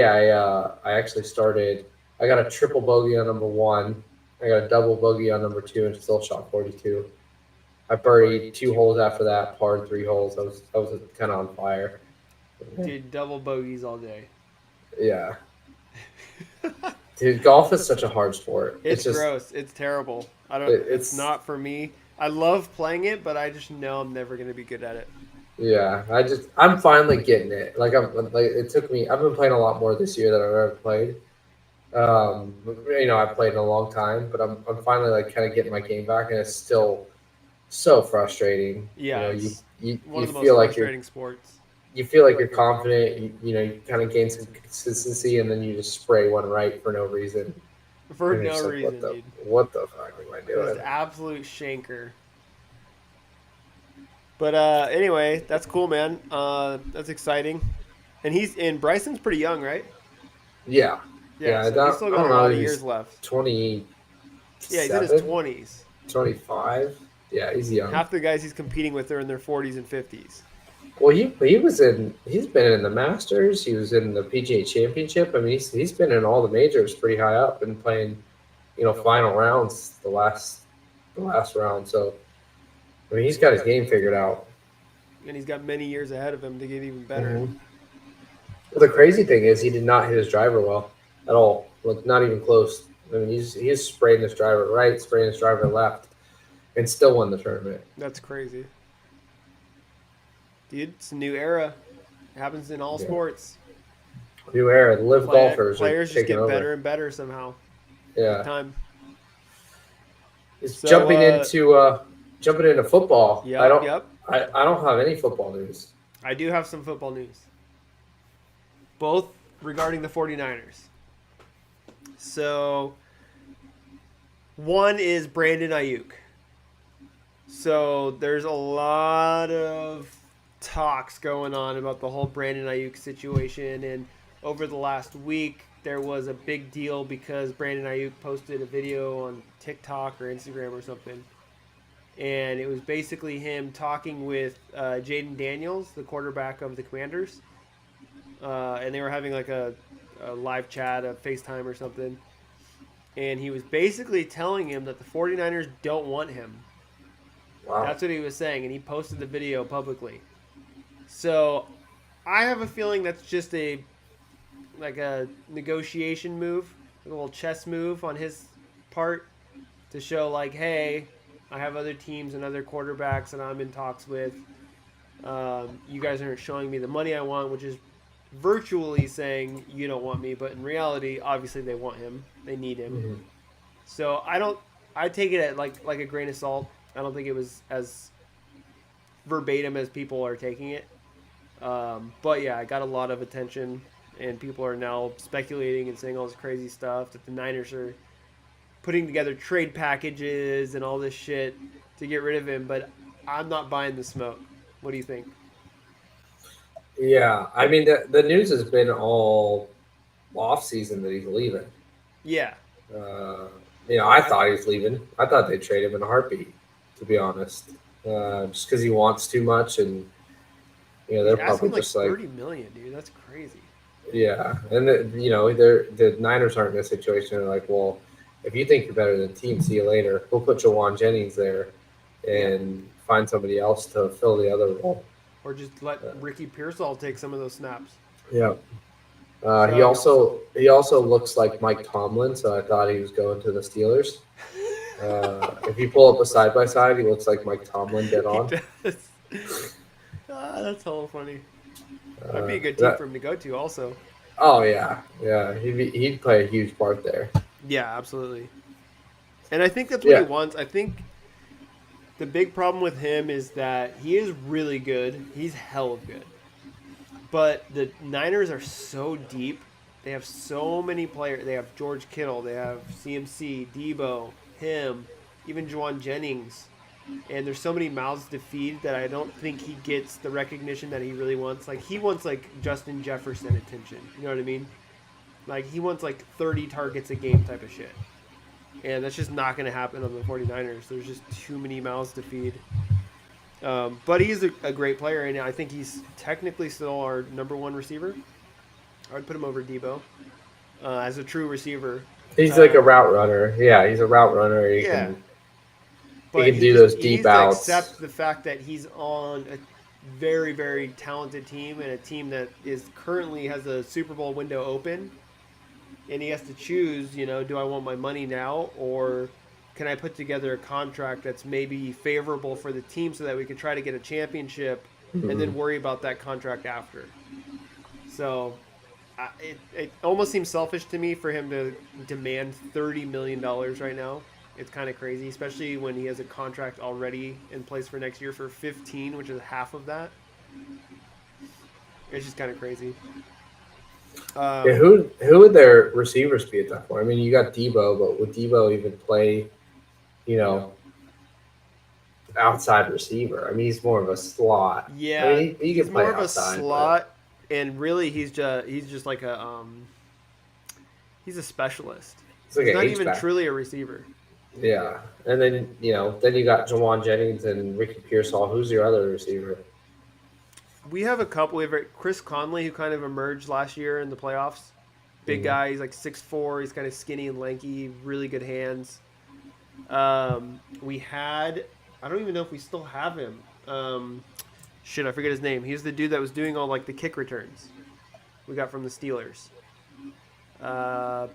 I actually started. I got a triple bogey on number 1. I got a double bogey on number 2, and still shot 42. I birdied 2 holes after that, parred 3 holes. I was kind of on fire. Dude, double bogeys all day. Yeah. Dude, golf is such a hard sport. It's just gross. It's terrible. It's not for me. I love playing it, but I just know I'm never going to be good at it. Yeah, I'm finally getting it. It took me. I've been playing a lot more this year than I've ever played. I've played in a long time, but I'm finally like kind of getting my game back, and it's still so frustrating. Yeah, you one of the most feel frustrating sports. You feel like you're confident. You kind of gain some consistency, and then you just spray one right for no reason. For no reason, dude. What the fuck am I doing? It's absolute shanker. But anyway, that's cool, man. That's exciting. And Bryson's pretty young, right? Yeah. Yeah, so he's still got a lot of years left. 20. Yeah, he's in his 20s. 25. Yeah, he's young. Half the guys he's competing with are in their 40s and 50s. Well, he's been in the Masters. He was in the PGA Championship. I mean, he's been in all the majors pretty high up and playing, final rounds the last round. So, I mean, he's got his game figured out. And he's got many years ahead of him to get even better. Mm-hmm. Well, the crazy thing is he did not hit his driver well at all. Like, not even close. I mean, he's spraying his driver right, spraying his driver left, and still won the tournament. That's crazy. Dude, it's a new era. It happens in all sports. New era. The live golfers players are just get over. better and better somehow. Yeah. With time. Jumping into jumping into football. Yep, I don't have any football news. I do have some football news. Both regarding the 49ers. So, one is Brandon Ayuk. So, there's a lot of talks going on about the whole Brandon Ayuk situation. And over the last week, there was a big deal because Brandon Ayuk posted a video on TikTok or Instagram or something. And it was basically him talking with Jaden Daniels, the quarterback of the Commanders. And they were having like a live chat, a FaceTime or something. And he was basically telling him that the 49ers don't want him. Wow. That's what he was saying. And he posted the video publicly. So I have a feeling that's just a negotiation move, a little chess move on his part to show like, hey, I have other teams and other quarterbacks that I'm in talks with. You guys aren't showing me the money I want, which is virtually saying you don't want me, but in reality, obviously they want him. They need him. Mm-hmm. So I take it at like a grain of salt. I don't think it was as verbatim as people are taking it. But yeah, I got a lot of attention, and people are now speculating and saying all this crazy stuff that the Niners are putting together trade packages and all this shit to get rid of him, but I'm not buying the smoke. What do you think? Yeah, I mean, the news has been all off season that he's leaving. Yeah. I thought he was leaving. I thought they'd trade him in a heartbeat, to be honest. Just because he wants too much, and they're probably like just like $30 million, dude. That's crazy. Yeah, and the Niners aren't in a situation. They're like, well, if you think you're better than the team, see you later. We'll put Jawan Jennings there and find somebody else to fill the other role. Or just let Ricky Pearsall take some of those snaps. Yeah. He also looks like Mike Tomlin, so I thought he was going to the Steelers. If you pull up a side by side, he looks like Mike Tomlin dead on. He does. That's hella funny. That'd be a good team for him to go to, also. Oh yeah. He'd play a huge part there. Yeah, absolutely. And I think that's what he wants. I think the big problem with him is that he is really good. He's hella good. But the Niners are so deep. They have so many players. They have George Kittle. They have CMC, Debo, him, even Juwan Jennings. And there's so many mouths to feed that I don't think he gets the recognition that he really wants. Like, he wants, like, Justin Jefferson attention. You know what I mean? Like, he wants, like, 30 targets a game type of shit. And that's just not going to happen on the 49ers. There's just too many mouths to feed. But he's a great player, and I think he's technically still our number one receiver. I would put him over Debo as a true receiver. He's like a route runner. Yeah, he's a route runner. He can do those deep outs. To accept the fact that he's on a very, very talented team and a team that currently has a Super Bowl window open. And he has to choose, do I want my money now, or can I put together a contract that's maybe favorable for the team so that we can try to get a championship and then worry about that contract after. So it almost seems selfish to me for him to demand $30 million right now. It's kind of crazy, especially when he has a contract already in place for next year for 15, which is half of that. It's just kind of crazy. Who would their receivers be at that point? I mean, you got Debo, but would Debo even play, outside receiver? I mean, he's more of a slot. Yeah, I mean, he can play more of outside, a slot, and really, he's just like he's a specialist. He's not even truly a receiver. Yeah, and then you got Juwan Jennings and Ricky Pearsall. Who's your other receiver? We have a couple. We have Chris Conley, who kind of emerged last year in the playoffs. Big guy. He's like 6'4". He's kind of skinny and lanky. Really good hands. We had... I don't even know if we still have him. I forget his name. He's the dude that was doing all like the kick returns we got from the Steelers. I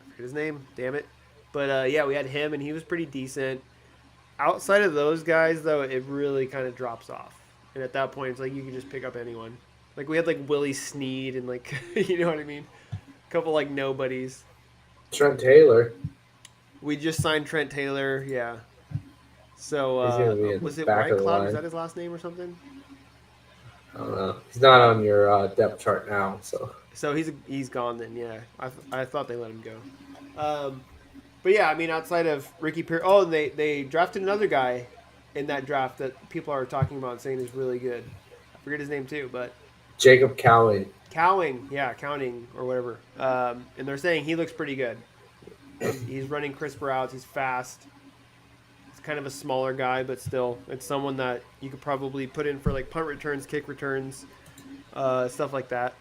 forget his name. Damn it. But we had him, and he was pretty decent. Outside of those guys, though, it really kind of drops off. And at that point, it's like you can just pick up anyone. Like, we had, like, Willie Snead and, like, you know what I mean? A couple, like, nobodies. Trent Taylor. We just signed Trent Taylor, yeah. So He's gonna be in was it back White of the Cloud? Was line. that his last name or something? I don't know. He's not on your depth chart now, so. So he's gone then. Yeah, I thought they let him go. But yeah, I mean, outside of Ricky Pierce, they drafted another guy in that draft that people are talking about saying is really good. I forget his name too, but Jacob Cowing. Counting or whatever. And they're saying he looks pretty good. He's running crisp routes. He's fast. He's kind of a smaller guy, but still, it's someone that you could probably put in for like punt returns, kick returns, stuff like that.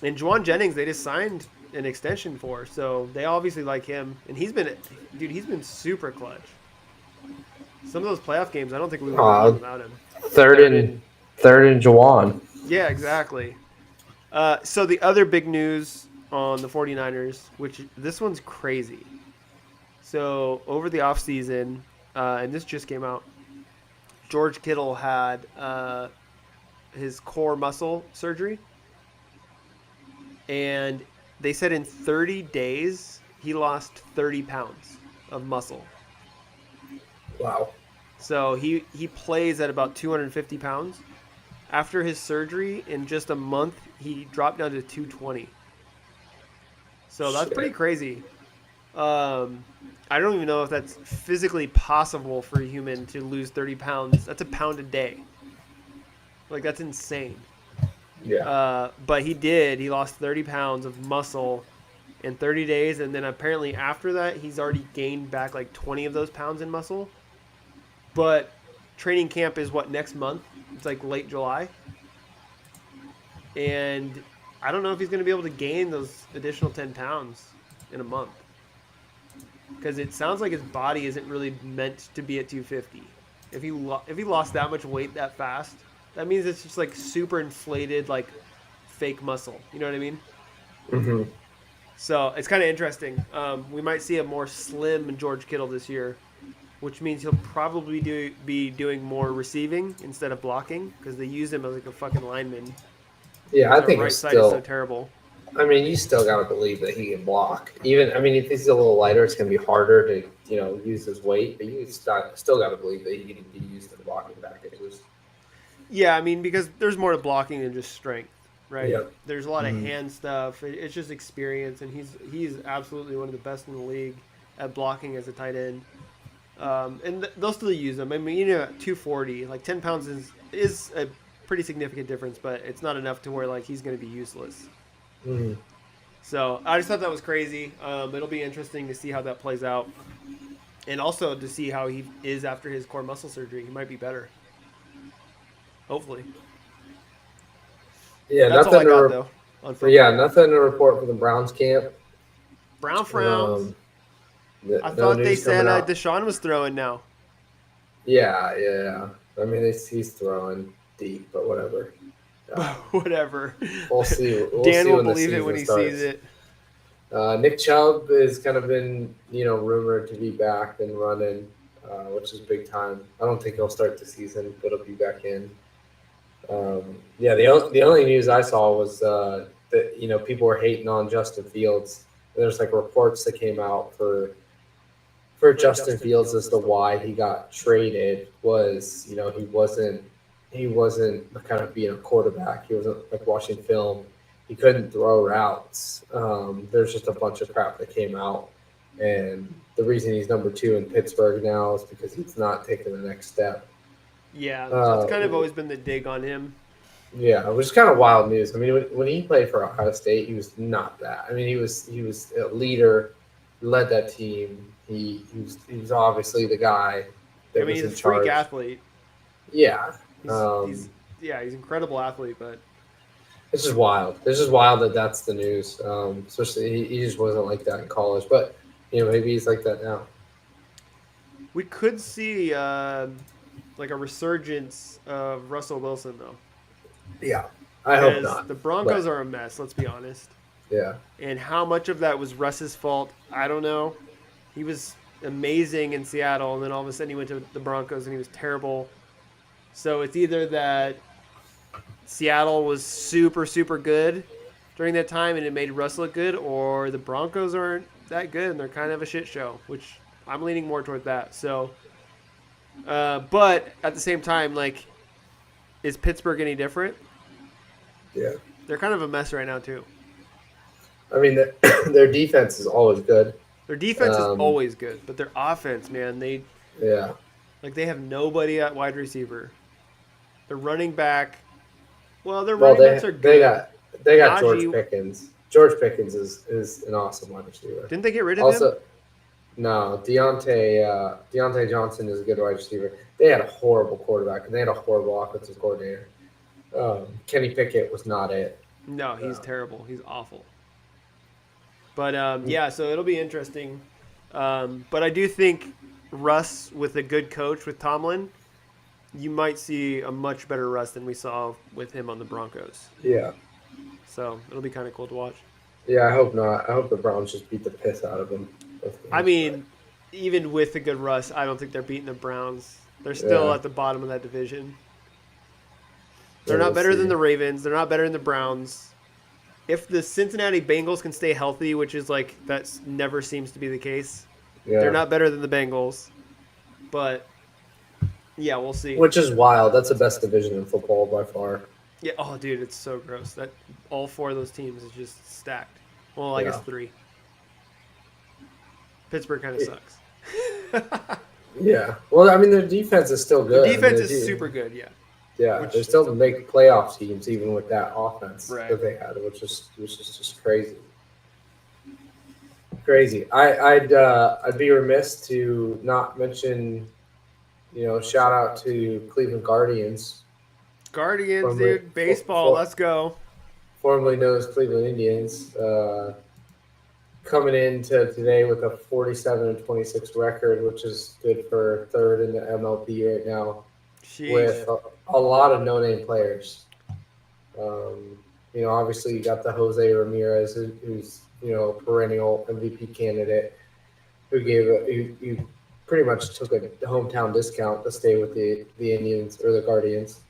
And Juwan Jennings, they just signed an extension for, so they obviously like him. And he's been super clutch. Some of those playoff games, I don't think we would have won without him. Third and Jawan. Yeah, exactly. So the other big news on the 49ers, which this one's crazy. So over the offseason, and this just came out, George Kittle had his core muscle surgery. And they said in 30 days, he lost 30 pounds of muscle. Wow. So he plays at about 250 pounds. After his surgery, in just a month, he dropped down to 220. So that's pretty crazy. I don't even know if that's physically possible for a human to lose 30 pounds. That's a pound a day. Like, that's insane. Yeah. But he did. He lost 30 pounds of muscle in 30 days. And then apparently after that, he's already gained back like 20 of those pounds in muscle. But training camp is next month? It's like late July. And I don't know if he's going to be able to gain those additional 10 pounds in a month. Because it sounds like his body isn't really meant to be at 250. If he lost that much weight that fast, that means it's just like super inflated, like fake muscle. You know what I mean? Mm-hmm. So it's kind of interesting. We might see a more slim George Kittle this year, which means he'll probably be doing more receiving instead of blocking because they use him as like a fucking lineman. Yeah, I think right he's side still. is so terrible. I mean, you still gotta believe that he can block. Even, I mean, if he's a little lighter, it's gonna be harder to, use his weight. But you still gotta believe that he can be used in blocking packages. Yeah, I mean, because there's more to blocking than just strength, right? Yep. There's a lot of hand stuff. It's just experience, and he's absolutely one of the best in the league at blocking as a tight end. And they'll still use him. I mean, at 240, like 10 pounds is a pretty significant difference, but it's not enough to where like he's going to be useless. Mm-hmm. So I just thought that was crazy. It'll be interesting to see how that plays out, and also to see how he is after his core muscle surgery. He might be better. Hopefully. Yeah, that's nothing all I got, though. Nothing to report from the Browns camp. Brown frowns. I No thought they news coming said out. Deshaun was throwing now. Yeah. I mean, he's throwing deep, but whatever. Whatever. We'll see. Dan see will when the believe it when he season sees it. Nick Chubb has kind of been, rumored to be back and running, which is big time. I don't think he'll start the season, but he'll be back in. The only news I saw was that people were hating on Justin Fields. There's like reports that came out for Justin Fields as to why he got traded was he wasn't kind of being a quarterback. He wasn't like watching film. He couldn't throw routes. There's just a bunch of crap that came out, and the reason he's number 2 in Pittsburgh now is because he's not taking the next step. Yeah, that's kind of always been the dig on him. Yeah, which is kind of wild news. I mean, when he played for Ohio State, he was not that. I mean, he was a leader, led that team. He was obviously the guy that was he's in a charge. freak athlete. Yeah, He's an incredible athlete, but it's just wild. It's just wild that that's the news. Especially he just wasn't like that in college, but maybe he's like that now. we could see like a resurgence of Russell Wilson though. Yeah, I hope not. The Broncos are a mess. Let's be honest. Yeah. And how much of that was Russ's fault? I don't know. He was amazing in Seattle, and then all of a sudden he went to the Broncos and he was terrible. So it's either that Seattle was super, super good during that time and it made Russ look good, or the Broncos aren't that good and they're kind of a shit show, which I'm leaning more toward that. So But at the same time, like, is Pittsburgh any different? Yeah. They're kind of a mess right now too. I mean, their defense is always good. Their defense is always good, but their offense, man, they have nobody at wide receiver. Their running back, their running backs are good. They got Najee, George Pickens. George Pickens is an awesome wide receiver. Didn't they get rid of him? No, Deontay Johnson is a good wide receiver. They had a horrible quarterback, and they had a horrible offensive coordinator. Kenny Pickett was not it. No, he's terrible. He's awful. But, so it'll be interesting. But I do think Russ, with a good coach, with Tomlin, you might see a much better Russ than we saw with him on the Broncos. Yeah. So it'll be kind of cool to watch. Yeah, I hope not. I hope the Browns just beat the piss out of him. I mean, even with a good Russ, I don't think they're beating the Browns. They're still at the bottom of that division. They're not better than the Ravens. They're not better than the Browns. If the Cincinnati Bengals can stay healthy, which is like that never seems to be the case, they're not better than the Bengals. But yeah, we'll see. Which is wild. That's the best division in football by far. Yeah. Oh, dude, it's so gross that all four of those teams is just stacked. Well, I guess three. Pittsburgh kind of sucks. Yeah. Well, I mean, their defense is still good. The defense is super good. Yeah. Yeah, they're still making playoff teams even with that offense that they had, which is just crazy. Crazy. I'd be remiss to not mention, shout out to Cleveland Guardians. Dude, baseball, let's go. Formerly known as Cleveland Indians, coming into today with a 47-26 record, which is good for third in the MLB right now. Jeez. With a lot of no-name players. Obviously you got the Jose Ramirez, who's a perennial MVP candidate, who pretty much took a hometown discount to stay with the Indians or the Guardians.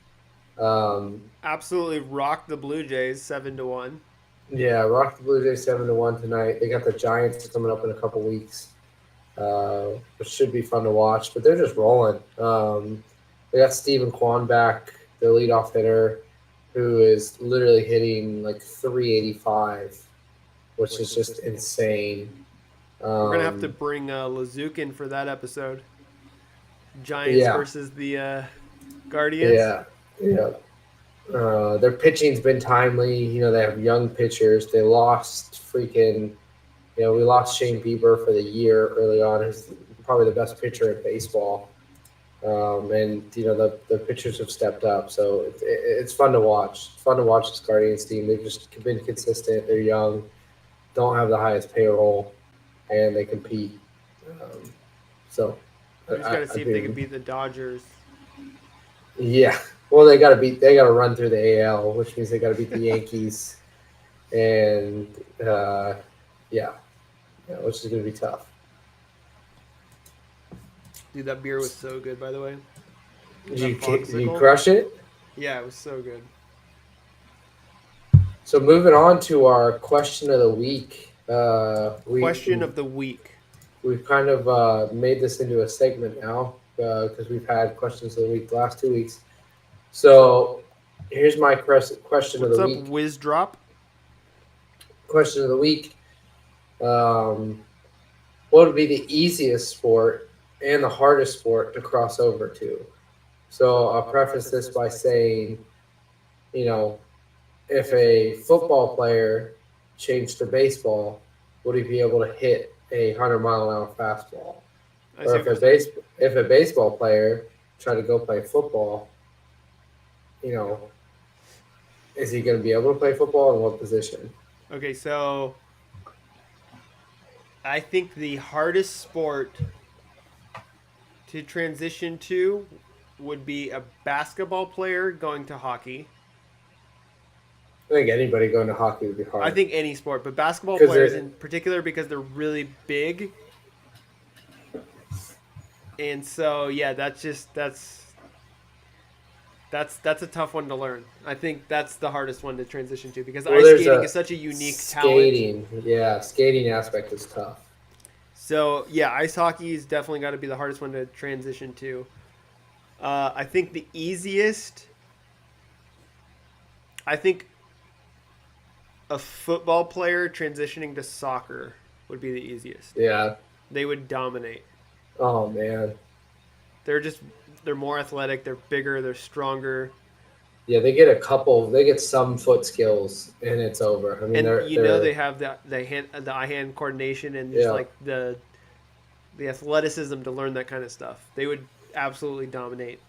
Absolutely rocked the Blue Jays 7-1. Yeah, rocked the Blue Jays 7-1 tonight. They got the Giants coming up in a couple weeks, which should be fun to watch. But they're just rolling. They got Stephen Kwan back, their leadoff hitter, who is literally hitting like 385, which is just insane. We're going to have to bring Lazuk in for that episode. Giants versus the Guardians. Yeah. Their pitching's been timely. They have young pitchers. They lost we lost Shane Bieber for the year early on. He's probably the best pitcher in baseball. The pitchers have stepped up, so it's fun to watch. It's fun to watch this Guardians team. They've just been consistent. They're young, don't have the highest payroll, and they compete. We just got to see if they can beat the Dodgers. Yeah, well, they got to run through the AL, which means they got to beat the Yankees, and which is going to be tough. Dude, that beer was so good, by the way. Did you crush it? Yeah, it was so good. So moving on to our question of the week. Question of the week. We've kind of made this into a segment now because we've had questions of the week the last 2 weeks. So here's my question of the week. What's up, Whiz Drop? Question of the week. What would be the easiest sport and the hardest sport to cross over to? So I'll preface this by saying, if a football player changed to baseball, would he be able to hit a 100-mile-an-hour fastball? Or if a baseball player tried to go play football, is he going to be able to play football in what position? Okay, so I think the hardest sport to transition to would be a basketball player going to hockey. I think anybody going to hockey would be hard. I think any sport, but basketball players in particular because they're really big. And so, yeah, that's a tough one to learn. I think that's the hardest one to transition to because ice skating is such a unique talent. Skating aspect is tough. So, yeah, ice hockey has definitely got to be the hardest one to transition to. I think the easiest. I think a football player transitioning to soccer would be the easiest. Yeah. They would dominate. Oh man. They're more athletic, they're bigger, they're stronger. Yeah, they get some foot skills and it's over. I mean, And they have the eye-hand coordination and just like the athleticism to learn that kind of stuff. They would absolutely dominate.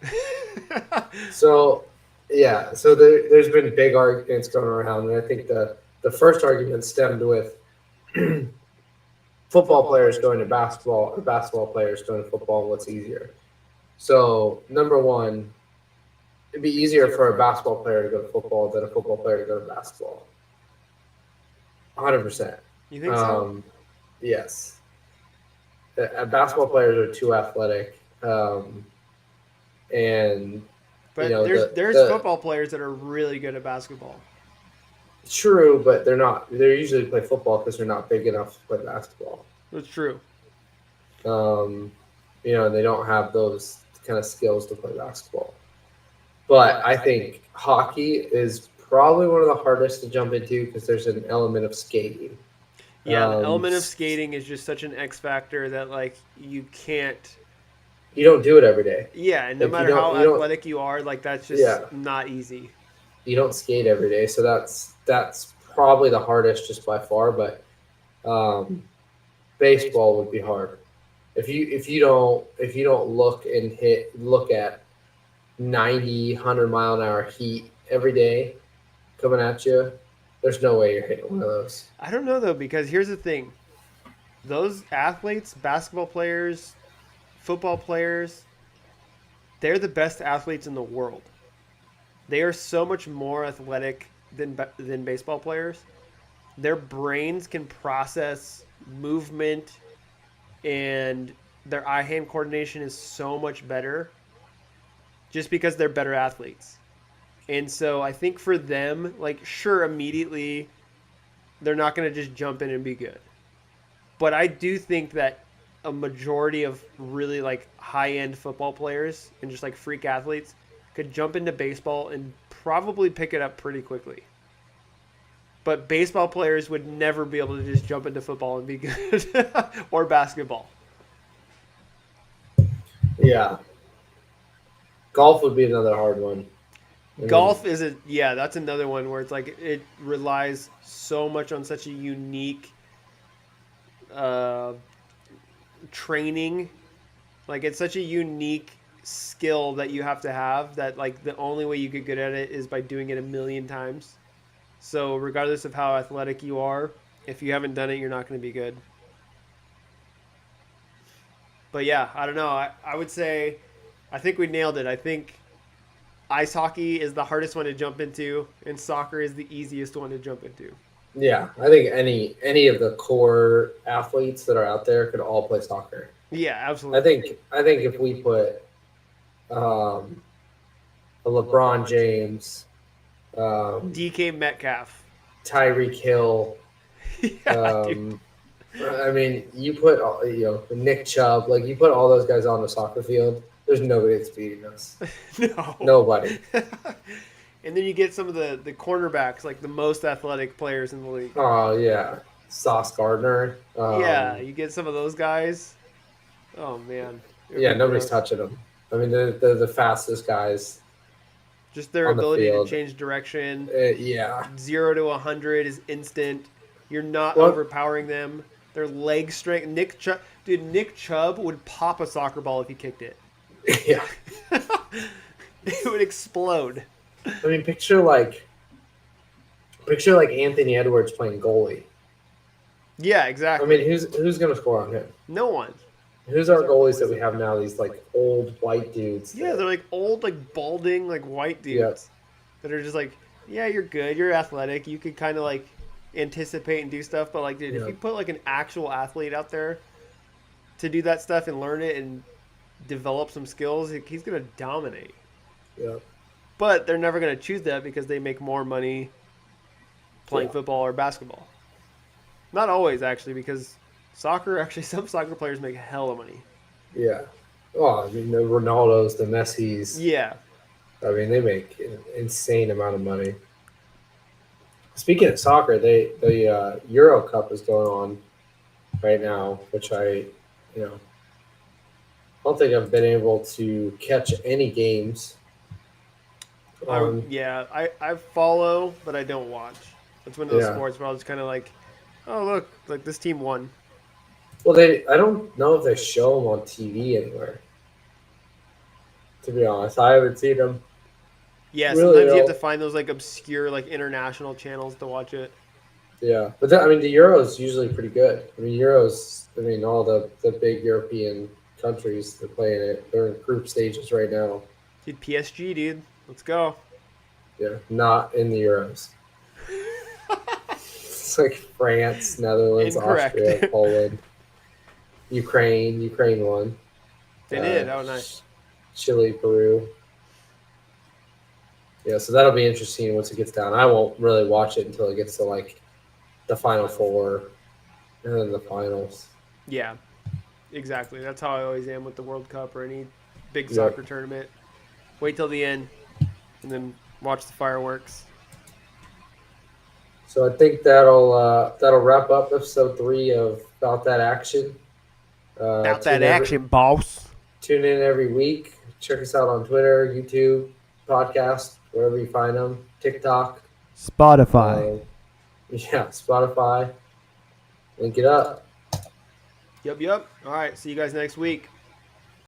So there's been big arguments going around, and I think the first argument stemmed with football players going to basketball or basketball players going to football. What's easier? So number one, it'd be easier for a basketball player to go to football than a football player to go to basketball. 100%. You think so? Yes. Basketball players are too athletic, and but there's football players that are really good at basketball. True, but they're not. They usually play football because they're not big enough to play basketball. That's true. They don't have those kind of skills to play basketball. But I think hockey is probably one of the hardest to jump into because there's an element of skating. Yeah, the element of skating is just such an X factor that like you can't. You don't do it every day. Yeah, and no matter how athletic you are, like that's just not easy. You don't skate every day, so that's probably the hardest just by far. But baseball would be hard if you don't look at 90, 100 mile an hour heat every day coming at you. There's no way you're hitting one of those. I don't know though, because here's the thing: those athletes, basketball players, football players, they're the best athletes in the world. They are so much more athletic than baseball players. Their brains can process movement, and their eye-hand coordination is so much better just because they're better athletes. And so I think for them, like, sure, immediately they're not going to just jump in and be good. But I do think that a majority of really like high-end football players and just like freak athletes could jump into baseball and probably pick it up pretty quickly. But baseball players would never be able to just jump into football and be good or basketball. Yeah. Golf would be another hard one. Golf is that's another one where it's like it relies so much on such a unique training. Like it's such a unique skill that you have to have that like the only way you get good at it is by doing it a million times. So regardless of how athletic you are, if you haven't done it, you're not going to be good. But yeah, I don't know. I would say I think we nailed it. I think ice hockey is the hardest one to jump into, and soccer is the easiest one to jump into. Yeah, I think any of the core athletes that are out there could all play soccer. Yeah, absolutely. I think if we put a LeBron James, DK Metcalf, Tyreek Hill, dude. I mean, you put Nick Chubb, like you put all those guys on the soccer field. There's nobody that's beating us. No. Nobody. And then you get some of the cornerbacks, like the most athletic players in the league. Oh, yeah. Sauce Gardner. Yeah, you get some of those guys. Oh, man. Yeah, nobody's touching them. I mean, they're the fastest guys. Just their ability to change direction. 0 to 100 is instant. You're not overpowering them. Their leg strength. Nick Chubb would pop a soccer ball if he kicked it. Yeah. It would explode. I mean, picture like Anthony Edwards playing goalie. Yeah, exactly. I mean, who's going to score on him? No one. Who's our goalies that we have now? These like old white dudes. Yeah, they're like old, like balding, like white dudes that are just like, yeah, you're good, you're athletic, you could kind of like anticipate and do stuff, but like, dude, if you put like an actual athlete out there to do that stuff and learn it and develop some skills, he's gonna dominate. Yeah. But they're never gonna choose that because they make more money playing football or basketball. Not always, actually, because some soccer players make a hell of money. Yeah. Oh, I mean, the Ronaldos, the Messis. Yeah. I mean, they make an insane amount of money. Speaking of soccer, the Euro Cup is going on right now, which I don't think I've been able to catch any games. I follow, but I don't watch. It's one of those Yeah. sports where I was kind of like, oh look, like this team won. Well, I don't know if they show them on TV anywhere. To be honest, I haven't seen them. Yeah, Really sometimes you have don't. to find those like obscure like international channels to watch it. Yeah, but I mean, the Euro is usually pretty good. I mean, Euros. I mean, all the big European countries they're playing it. They're in group stages right now. Dude, PSG, dude, let's go. Yeah, not in the Euros. It's like France, Netherlands, Incorrect. Austria, Poland, Ukraine. Ukraine won. They did. Oh, nice. Chile, Peru. Yeah, so that'll be interesting once it gets down. I won't really watch it until it gets to like the Final Four and then the finals. Yeah, exactly. That's how I always am with the World Cup or any big Yep. soccer tournament. Wait till the end, and then watch the fireworks. So I think that'll wrap up episode 3 of Bout That Action. About that action, boss. Tune in every week. Check us out on Twitter, YouTube, podcast, wherever you find them. TikTok. Spotify. Yeah, Spotify. Link it up. Yup. All right, see you guys next week.